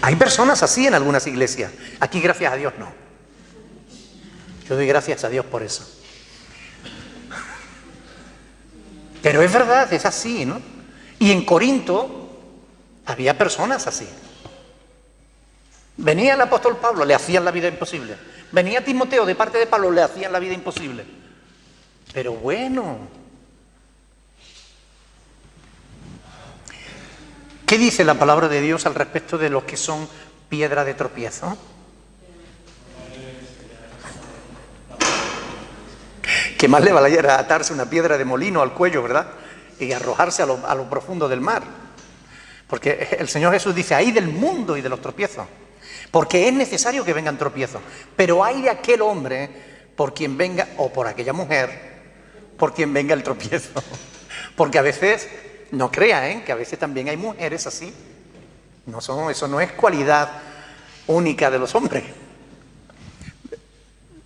Hay personas así en algunas iglesias. Aquí, gracias a Dios, no. Yo doy gracias a Dios por eso. Pero es verdad, es así, ¿no? Y en Corinto había personas así. Venía el apóstol Pablo, le hacían la vida imposible. Venía Timoteo de parte de Pablo, le hacían la vida imposible. Pero bueno, ¿qué dice la palabra de Dios al respecto de los que son piedra de tropiezo? Que más le valiera atarse una piedra de molino al cuello, ¿verdad? Y arrojarse a lo profundo del mar. Porque el Señor Jesús dice, ¡ay del mundo y de los tropiezos! Porque es necesario que vengan tropiezos. Pero hay de aquel hombre por quien venga, o por aquella mujer, por quien venga el tropiezo. Porque a veces, no crean, que a veces también hay mujeres así. Eso no es cualidad única de los hombres.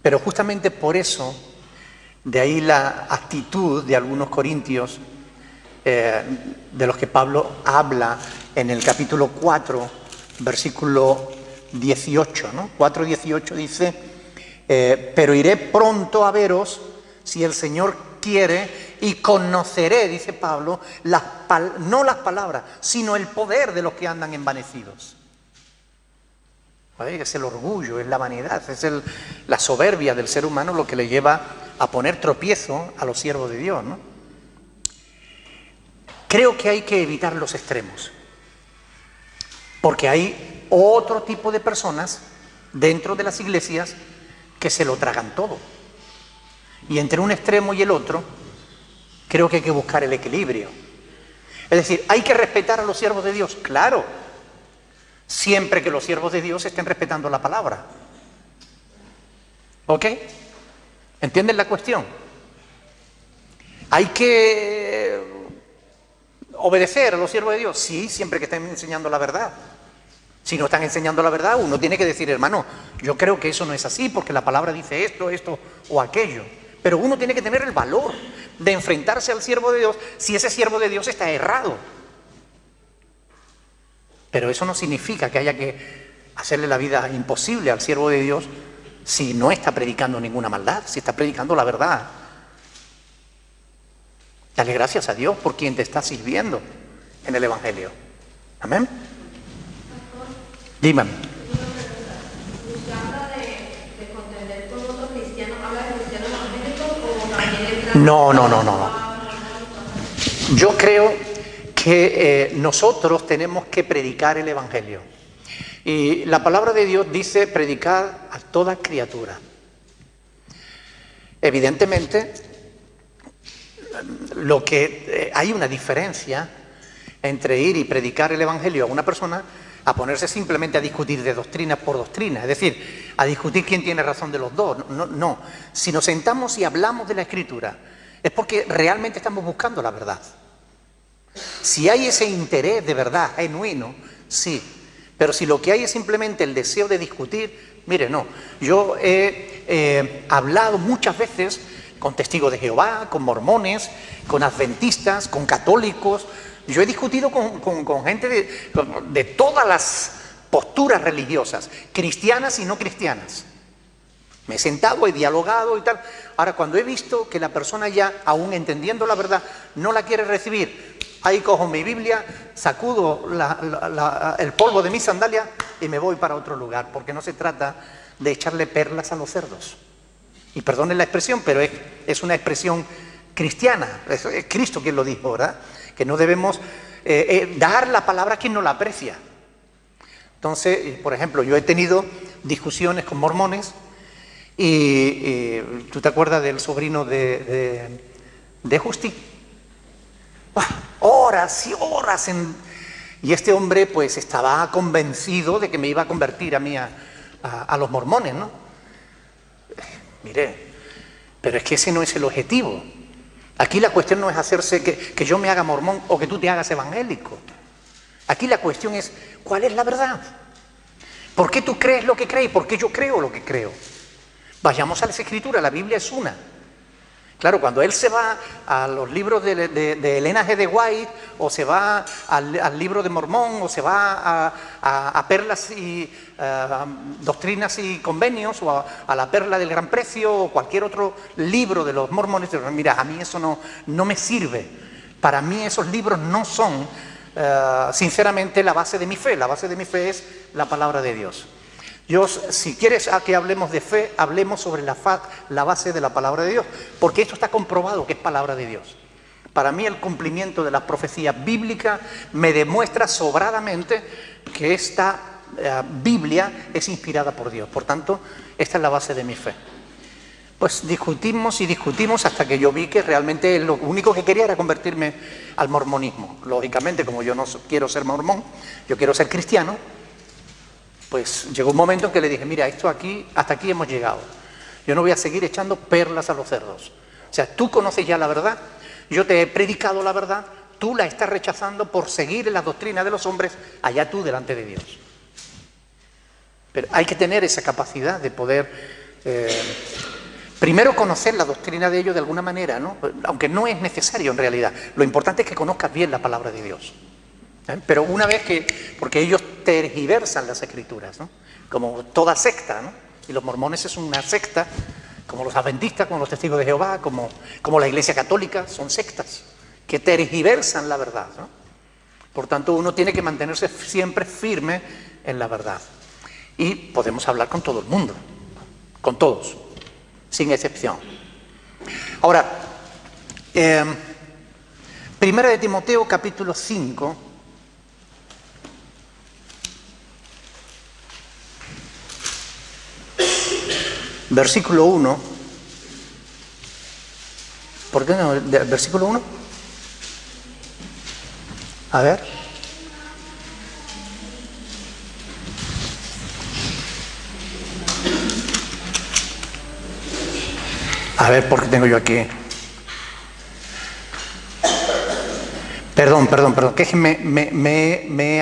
Pero justamente por eso, de ahí la actitud de algunos corintios, de los que Pablo habla en el capítulo 4, versículo 18, ¿no? 4:18 dice, pero iré pronto a veros si el Señor quiere y conoceré, dice Pablo, no las palabras, sino el poder de los que andan envanecidos. ¿Vale? Es el orgullo, es la vanidad, es la soberbia del ser humano lo que le lleva a poner tropiezo a los siervos de Dios, ¿no? Creo que hay que evitar los extremos, porque hay otro tipo de personas dentro de las iglesias que se lo tragan todo. Y entre un extremo y el otro, creo que hay que buscar el equilibrio. Es decir, ¿hay que respetar a los siervos de Dios? Claro, siempre que los siervos de Dios estén respetando la palabra. ¿Ok? ¿Entienden la cuestión? ¿Hay que obedecer a los siervos de Dios? Sí, siempre que estén enseñando la verdad. Si no están enseñando la verdad, uno tiene que decir, hermano, yo creo que eso no es así, porque la palabra dice esto o aquello. Pero uno tiene que tener el valor de enfrentarse al siervo de Dios si ese siervo de Dios está errado. Pero eso no significa que haya que hacerle la vida imposible al siervo de Dios si no está predicando ninguna maldad, si está predicando la verdad. Dale gracias a Dios por quien te está sirviendo en el Evangelio. Amén. Dígame. ¿Usted habla de contender con otros cristianos? ¿Habla de cristianos evangélicos o también No. Yo creo que nosotros tenemos que predicar el Evangelio. Y la palabra de Dios dice predicar a toda criatura. Evidentemente, hay una diferencia entre ir y predicar el Evangelio a una persona a ponerse simplemente a discutir de doctrina por doctrina, es decir, a discutir quién tiene razón de los dos. No. Si nos sentamos y hablamos de la Escritura, es porque realmente estamos buscando la verdad. Si hay ese interés de verdad, genuino, sí. Pero si lo que hay es simplemente el deseo de discutir, mire, no. Yo he hablado muchas veces con testigos de Jehová, con mormones, con adventistas, con católicos. Yo he discutido con gente de todas las posturas religiosas, cristianas y no cristianas. Me he sentado, he dialogado y tal. Ahora, cuando he visto que la persona ya, aún entendiendo la verdad, no la quiere recibir, ahí cojo mi Biblia, sacudo el polvo de mi sandalia y me voy para otro lugar, porque no se trata de echarle perlas a los cerdos. Y perdonen la expresión, pero es una expresión cristiana. Es Cristo quien lo dijo, ¿verdad? Que no debemos dar la palabra a quien no la aprecia. Entonces, por ejemplo, yo he tenido discusiones con mormones y ¿tú te acuerdas del sobrino de Justi? Horas y horas y este hombre pues estaba convencido de que me iba a convertir a mí a los mormones, ¿no? Mire, pero es que ese no es el objetivo. Aquí la cuestión no es hacerse que yo me haga mormón o que tú te hagas evangélico. Aquí la cuestión es, ¿cuál es la verdad? ¿Por qué tú crees lo que crees? ¿Por qué yo creo lo que creo? Vayamos a las Escrituras, la Biblia es una. Claro, cuando él se va a los libros de Elena G. de White, o se va al libro de Mormón, o se va a Perlas y Doctrinas y Convenios, o a la Perla del Gran Precio, o cualquier otro libro de los mormones, mira, a mí eso no me sirve. Para mí esos libros no son, sinceramente, la base de mi fe. La base de mi fe es la palabra de Dios. Si quieres que hablemos de fe, hablemos sobre la base de la palabra de Dios, porque esto está comprobado que es palabra de Dios. Para mí el cumplimiento de las profecías bíblicas me demuestra sobradamente que esta Biblia es inspirada por Dios. Por tanto, esta es la base de mi fe. Pues discutimos y discutimos hasta que yo vi que realmente lo único que quería era convertirme al mormonismo. Lógicamente, como yo no quiero ser mormón, yo quiero ser cristiano. Pues llegó un momento en que le dije, mira, hasta aquí hemos llegado. Yo no voy a seguir echando perlas a los cerdos. O sea, tú conoces ya la verdad, yo te he predicado la verdad, tú la estás rechazando por seguir en la doctrina de los hombres, allá tú delante de Dios. Pero hay que tener esa capacidad de poder, primero conocer la doctrina de ellos de alguna manera, ¿no? Aunque no es necesario en realidad. Lo importante es que conozcas bien la palabra de Dios. Pero una vez que, porque ellos tergiversan las escrituras, ¿no? Como toda secta, ¿no? Y los mormones es una secta, como los adventistas, como los testigos de Jehová, como la Iglesia Católica, son sectas que tergiversan la verdad, ¿no? Por tanto, uno tiene que mantenerse siempre firme en la verdad. Y podemos hablar con todo el mundo, con todos, sin excepción. Ahora, Primera de Timoteo, capítulo 5. Versículo 1. ¿Por qué no? ¿Versículo 1? A ver. A ver, ¿por qué tengo yo aquí? Perdón, que es que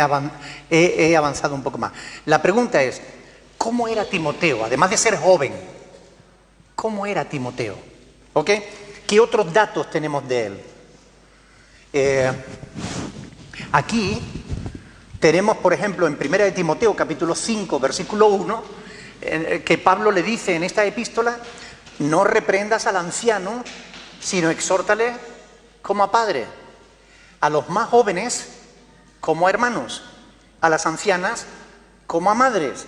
he avanzado un poco más. La pregunta es, ¿cómo era Timoteo? Además de ser joven, ¿cómo era Timoteo? ¿Ok? ¿Qué otros datos tenemos de él? Aquí tenemos, por ejemplo, en 1 de Timoteo, capítulo 5, versículo 1, que Pablo le dice en esta epístola: no reprendas al anciano, sino exhórtale como a padre, a los más jóvenes como a hermanos, a las ancianas como a madres,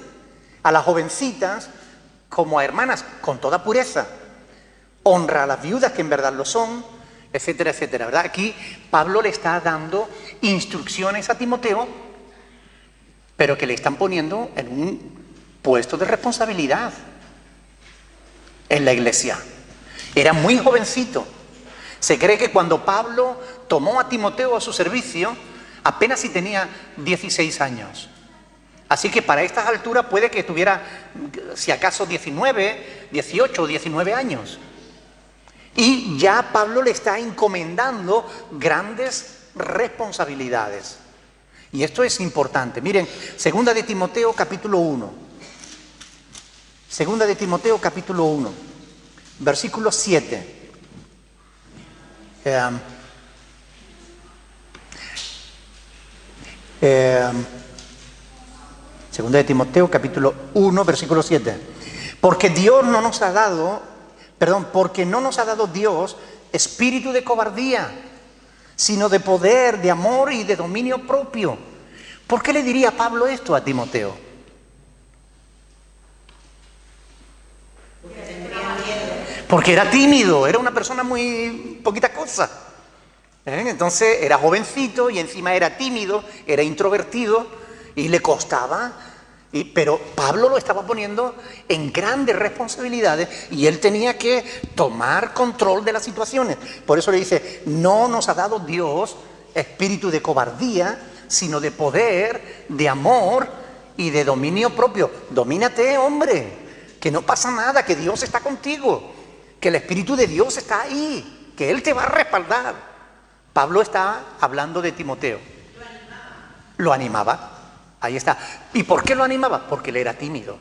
a las jovencitas como a hermanas, con toda pureza. Honra a las viudas, que en verdad lo son, etcétera, etcétera, ¿verdad? Aquí Pablo le está dando instrucciones a Timoteo, pero que le están poniendo en un puesto de responsabilidad en la iglesia. Era muy jovencito. Se cree que cuando Pablo tomó a Timoteo a su servicio, apenas si tenía 16 años. Así que para estas alturas puede que tuviera, si acaso, 19, 18 o 19 años. Y ya Pablo le está encomendando grandes responsabilidades. Y esto es importante. Miren, 2 de Timoteo capítulo 1. 2 de Timoteo capítulo 1, versículo 7. Segunda de Timoteo capítulo 1, versículo 7. Porque no nos ha dado Dios espíritu de cobardía, sino de poder, de amor y de dominio propio. ¿Por qué le diría Pablo esto a Timoteo? Porque era tímido, era una persona muy poquita cosa. Entonces era jovencito y encima era tímido, era introvertido y le costaba. Pero Pablo lo estaba poniendo en grandes responsabilidades y él tenía que tomar control de las situaciones. Por eso le dice: no nos ha dado Dios espíritu de cobardía, sino de poder, de amor y de dominio propio. Domínate, hombre, que no pasa nada, que Dios está contigo, que el Espíritu de Dios está ahí, que Él te va a respaldar. Pablo está hablando de Timoteo. Lo animaba. Ahí está. ¿Y por qué lo animaba? Porque él era tímido.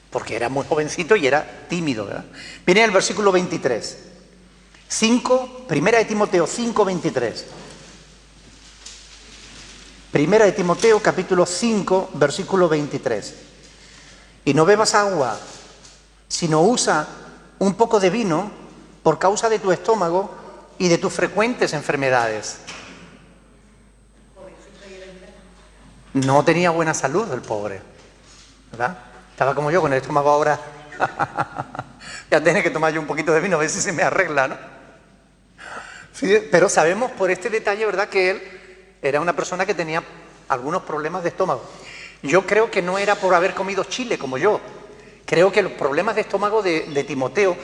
Porque era muy jovencito y era tímido, ¿verdad? Miren el versículo 23. 1 de Timoteo 5, 23. 1 de Timoteo capítulo 5, versículo 23. Y no bebas agua, sino usa un poco de vino por causa de tu estómago y de tus frecuentes enfermedades. No tenía buena salud el pobre, ¿verdad? Estaba como yo con el estómago ahora. Ya tenía que tomar yo un poquito de vino a ver si se me arregla, ¿no? Sí, pero sabemos por este detalle, ¿verdad?, que él era una persona que tenía algunos problemas de estómago. Yo creo que no era por haber comido chile como yo. Creo que los problemas de estómago de Timoteo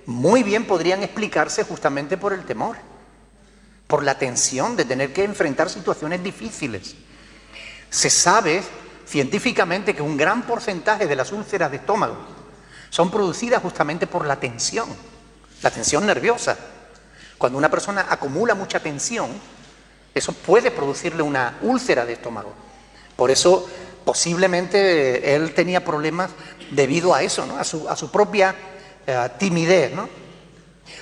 muy bien podrían explicarse justamente por el temor, por la tensión de tener que enfrentar situaciones difíciles. Se sabe científicamente que un gran porcentaje de las úlceras de estómago son producidas justamente por la tensión nerviosa. Cuando una persona acumula mucha tensión, eso puede producirle una úlcera de estómago. Por eso posiblemente él tenía problemas debido a eso, ¿no? A su propia timidez, ¿no?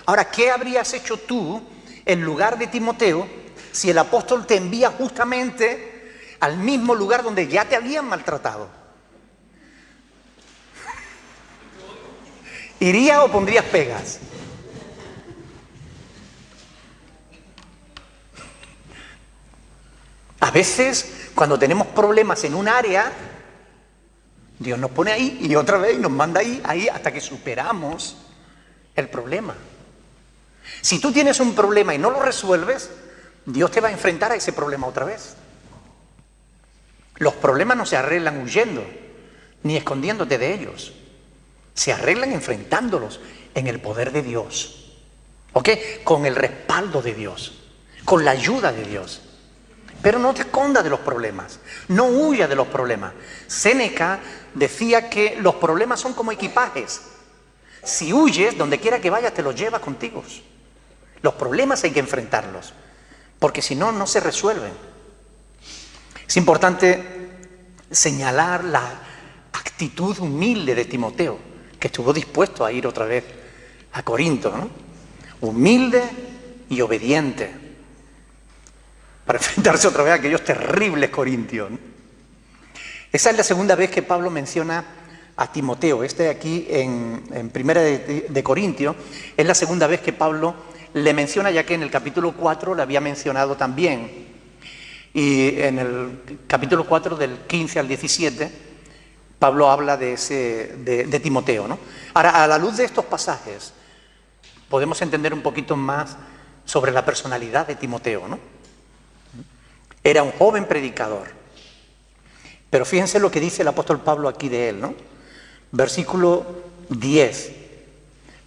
Ahora, ¿qué habrías hecho tú en lugar de Timoteo si el apóstol te envía justamente al mismo lugar donde ya te habían maltratado? ¿Irías o pondrías pegas? A veces, cuando tenemos problemas en un área, Dios nos pone ahí y otra vez nos manda ahí hasta que superamos el problema. Si tú tienes un problema y no lo resuelves, Dios te va a enfrentar a ese problema otra vez. Los problemas no se arreglan huyendo, ni escondiéndote de ellos. Se arreglan enfrentándolos en el poder de Dios. ¿Ok? Con el respaldo de Dios, con la ayuda de Dios. Pero no te escondas de los problemas, no huyas de los problemas. Séneca decía que los problemas son como equipajes. Si huyes, donde quiera que vayas, te los llevas contigo. Los problemas hay que enfrentarlos, porque si no, no se resuelven. Es importante señalar la actitud humilde de Timoteo, que estuvo dispuesto a ir otra vez a Corinto, ¿no? Humilde y obediente, para enfrentarse otra vez a aquellos terribles corintios, ¿no? Esa es la segunda vez que Pablo menciona a Timoteo. Aquí en Primera de Corintios es la segunda vez que Pablo le menciona, ya que en el capítulo 4 le había mencionado también. Y en el capítulo 4 del 15 al 17 Pablo habla de Timoteo, ¿no? Ahora, a la luz de estos pasajes podemos entender un poquito más sobre la personalidad de Timoteo, ¿no? Era un joven predicador. Pero fíjense lo que dice el apóstol Pablo aquí de él, ¿no? Versículo 10.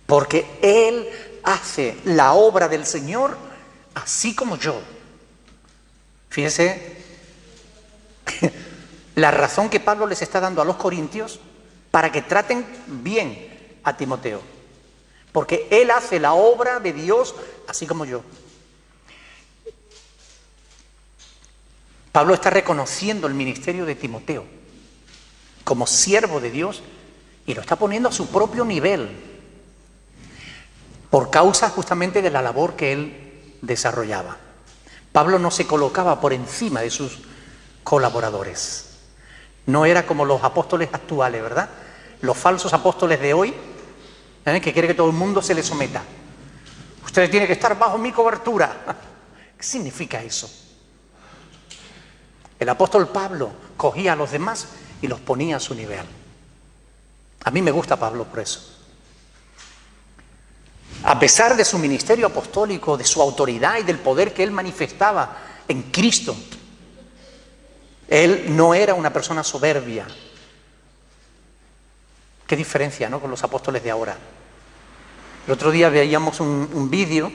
Porque él hace la obra del Señor así como yo. Fíjense la razón que Pablo les está dando a los corintios para que traten bien a Timoteo. Porque él hace la obra de Dios así como yo. Pablo está reconociendo el ministerio de Timoteo como siervo de Dios y lo está poniendo a su propio nivel por causa justamente de la labor que él desarrollaba. Pablo no se colocaba por encima de sus colaboradores. No era como los apóstoles actuales, ¿verdad? Los falsos apóstoles de hoy, que quiere que todo el mundo se les someta. Ustedes tienen que estar bajo mi cobertura. ¿Qué significa eso? El apóstol Pablo cogía a los demás y los ponía a su nivel. A mí me gusta Pablo por eso. A pesar de su ministerio apostólico, de su autoridad y del poder que él manifestaba en Cristo, él no era una persona soberbia. Qué diferencia, ¿no?, con los apóstoles de ahora. El otro día veíamos un vídeo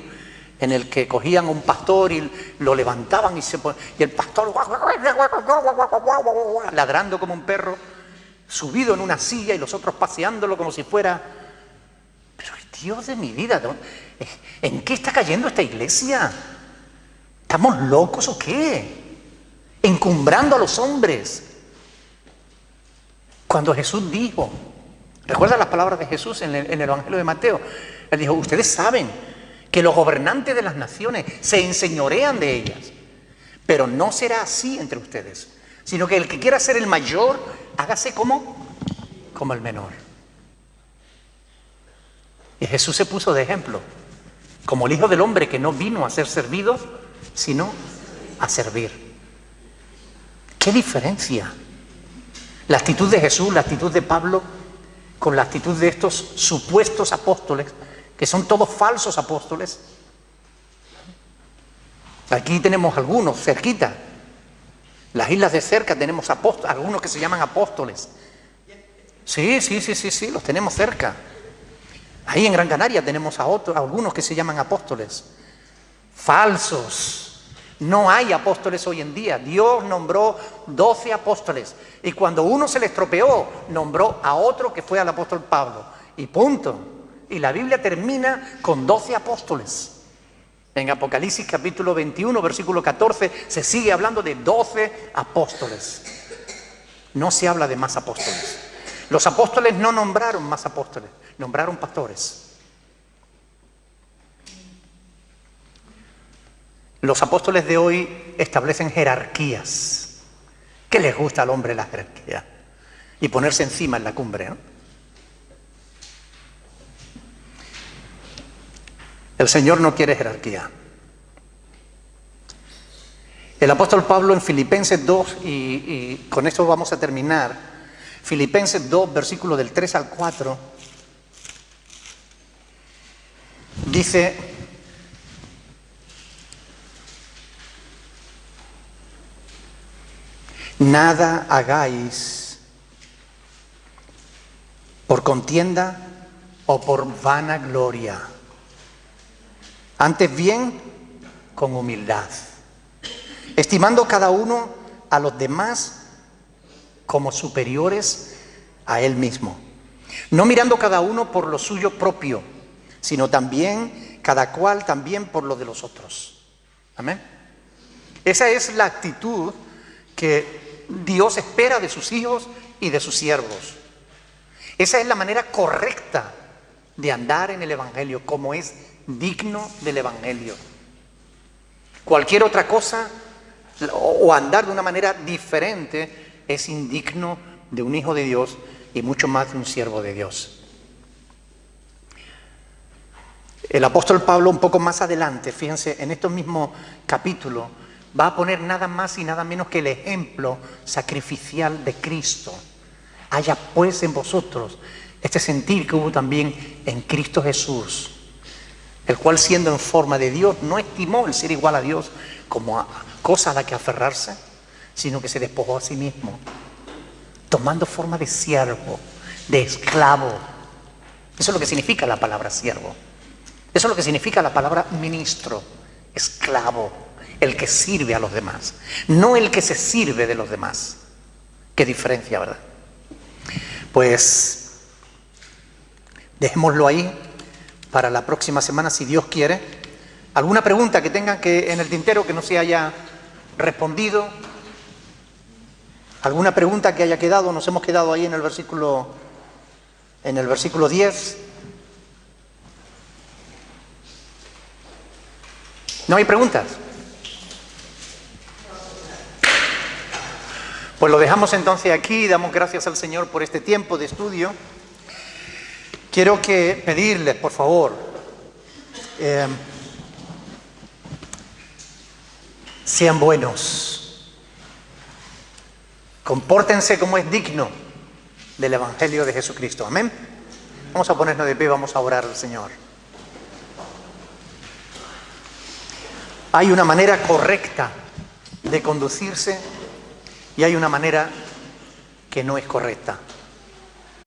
en el que cogían a un pastor y lo levantaban y el pastor ladrando como un perro, subido en una silla y los otros paseándolo como si fuera... Pero Dios de mi vida, ¿en qué está cayendo esta iglesia? ¿Estamos locos o qué? Encumbrando a los hombres. Cuando Jesús dijo, ¿recuerdan las palabras de Jesús en el Evangelio de Mateo? Él dijo, ustedes saben que los gobernantes de las naciones se enseñorean de ellas, pero no será así entre ustedes, sino que el que quiera ser el mayor, hágase como el menor. Y Jesús se puso de ejemplo, como el Hijo del Hombre que no vino a ser servido, sino a servir. ¿Qué diferencia? La actitud de Jesús, la actitud de Pablo, con la actitud de estos supuestos apóstoles, que son todos falsos apóstoles. Aquí tenemos algunos cerquita. Las islas de cerca tenemos algunos que se llaman apóstoles. Sí, los tenemos cerca. Ahí en Gran Canaria tenemos algunos que se llaman apóstoles. Falsos. No hay apóstoles hoy en día. Dios nombró 12 apóstoles. Y cuando uno se le estropeó, nombró a otro que fue al apóstol Pablo. Y punto. Y la Biblia termina con 12 apóstoles. En Apocalipsis capítulo 21, versículo 14, se sigue hablando de 12 apóstoles. no se habla de más apóstoles. Los apóstoles no nombraron más apóstoles, nombraron pastores. Los apóstoles de hoy establecen jerarquías. ¿Qué les gusta al hombre la jerarquía? Y ponerse encima en la cumbre, ¿no? El Señor no quiere jerarquía. El apóstol Pablo en Filipenses 2, y con esto vamos a terminar, Filipenses 2, versículos del 3 al 4, dice: nada hagáis por contienda o por vanagloria, antes bien con humildad, estimando cada uno a los demás como superiores a él mismo, no mirando cada uno por lo suyo propio, sino también cada cual también por lo de los otros. Amén. Esa es la actitud que Dios espera de sus hijos y de sus siervos. Esa es la manera correcta de andar en el Evangelio, como es digno del Evangelio. Cualquier otra cosa o andar de una manera diferente es indigno de un hijo de Dios y mucho más de un siervo de Dios. El apóstol Pablo, un poco más adelante, fíjense, en estos mismos capítulos, va a poner nada más y nada menos que el ejemplo sacrificial de Cristo. Haya pues en vosotros este sentir que hubo también en Cristo Jesús, el cual, siendo en forma de Dios, no estimó el ser igual a Dios como a cosa a la que aferrarse, sino que se despojó a sí mismo, tomando forma de siervo, de esclavo. Eso es lo que significa la palabra siervo. Eso es lo que significa la palabra ministro, esclavo, el que sirve a los demás, no el que se sirve de los demás. Qué diferencia, ¿verdad? Pues dejémoslo ahí para la próxima semana, si Dios quiere. ¿Alguna pregunta que tengan que en el tintero que no se haya respondido? ¿Alguna pregunta que haya quedado? Nos hemos quedado ahí en el versículo 10. ¿No hay preguntas? Pues lo dejamos entonces aquí, damos gracias al Señor por este tiempo de estudio. Quiero pedirles, por favor, sean buenos, compórtense como es digno del Evangelio de Jesucristo. Amén. Vamos a ponernos de pie, vamos a orar al Señor. Hay una manera correcta de conducirse y hay una manera que no es correcta.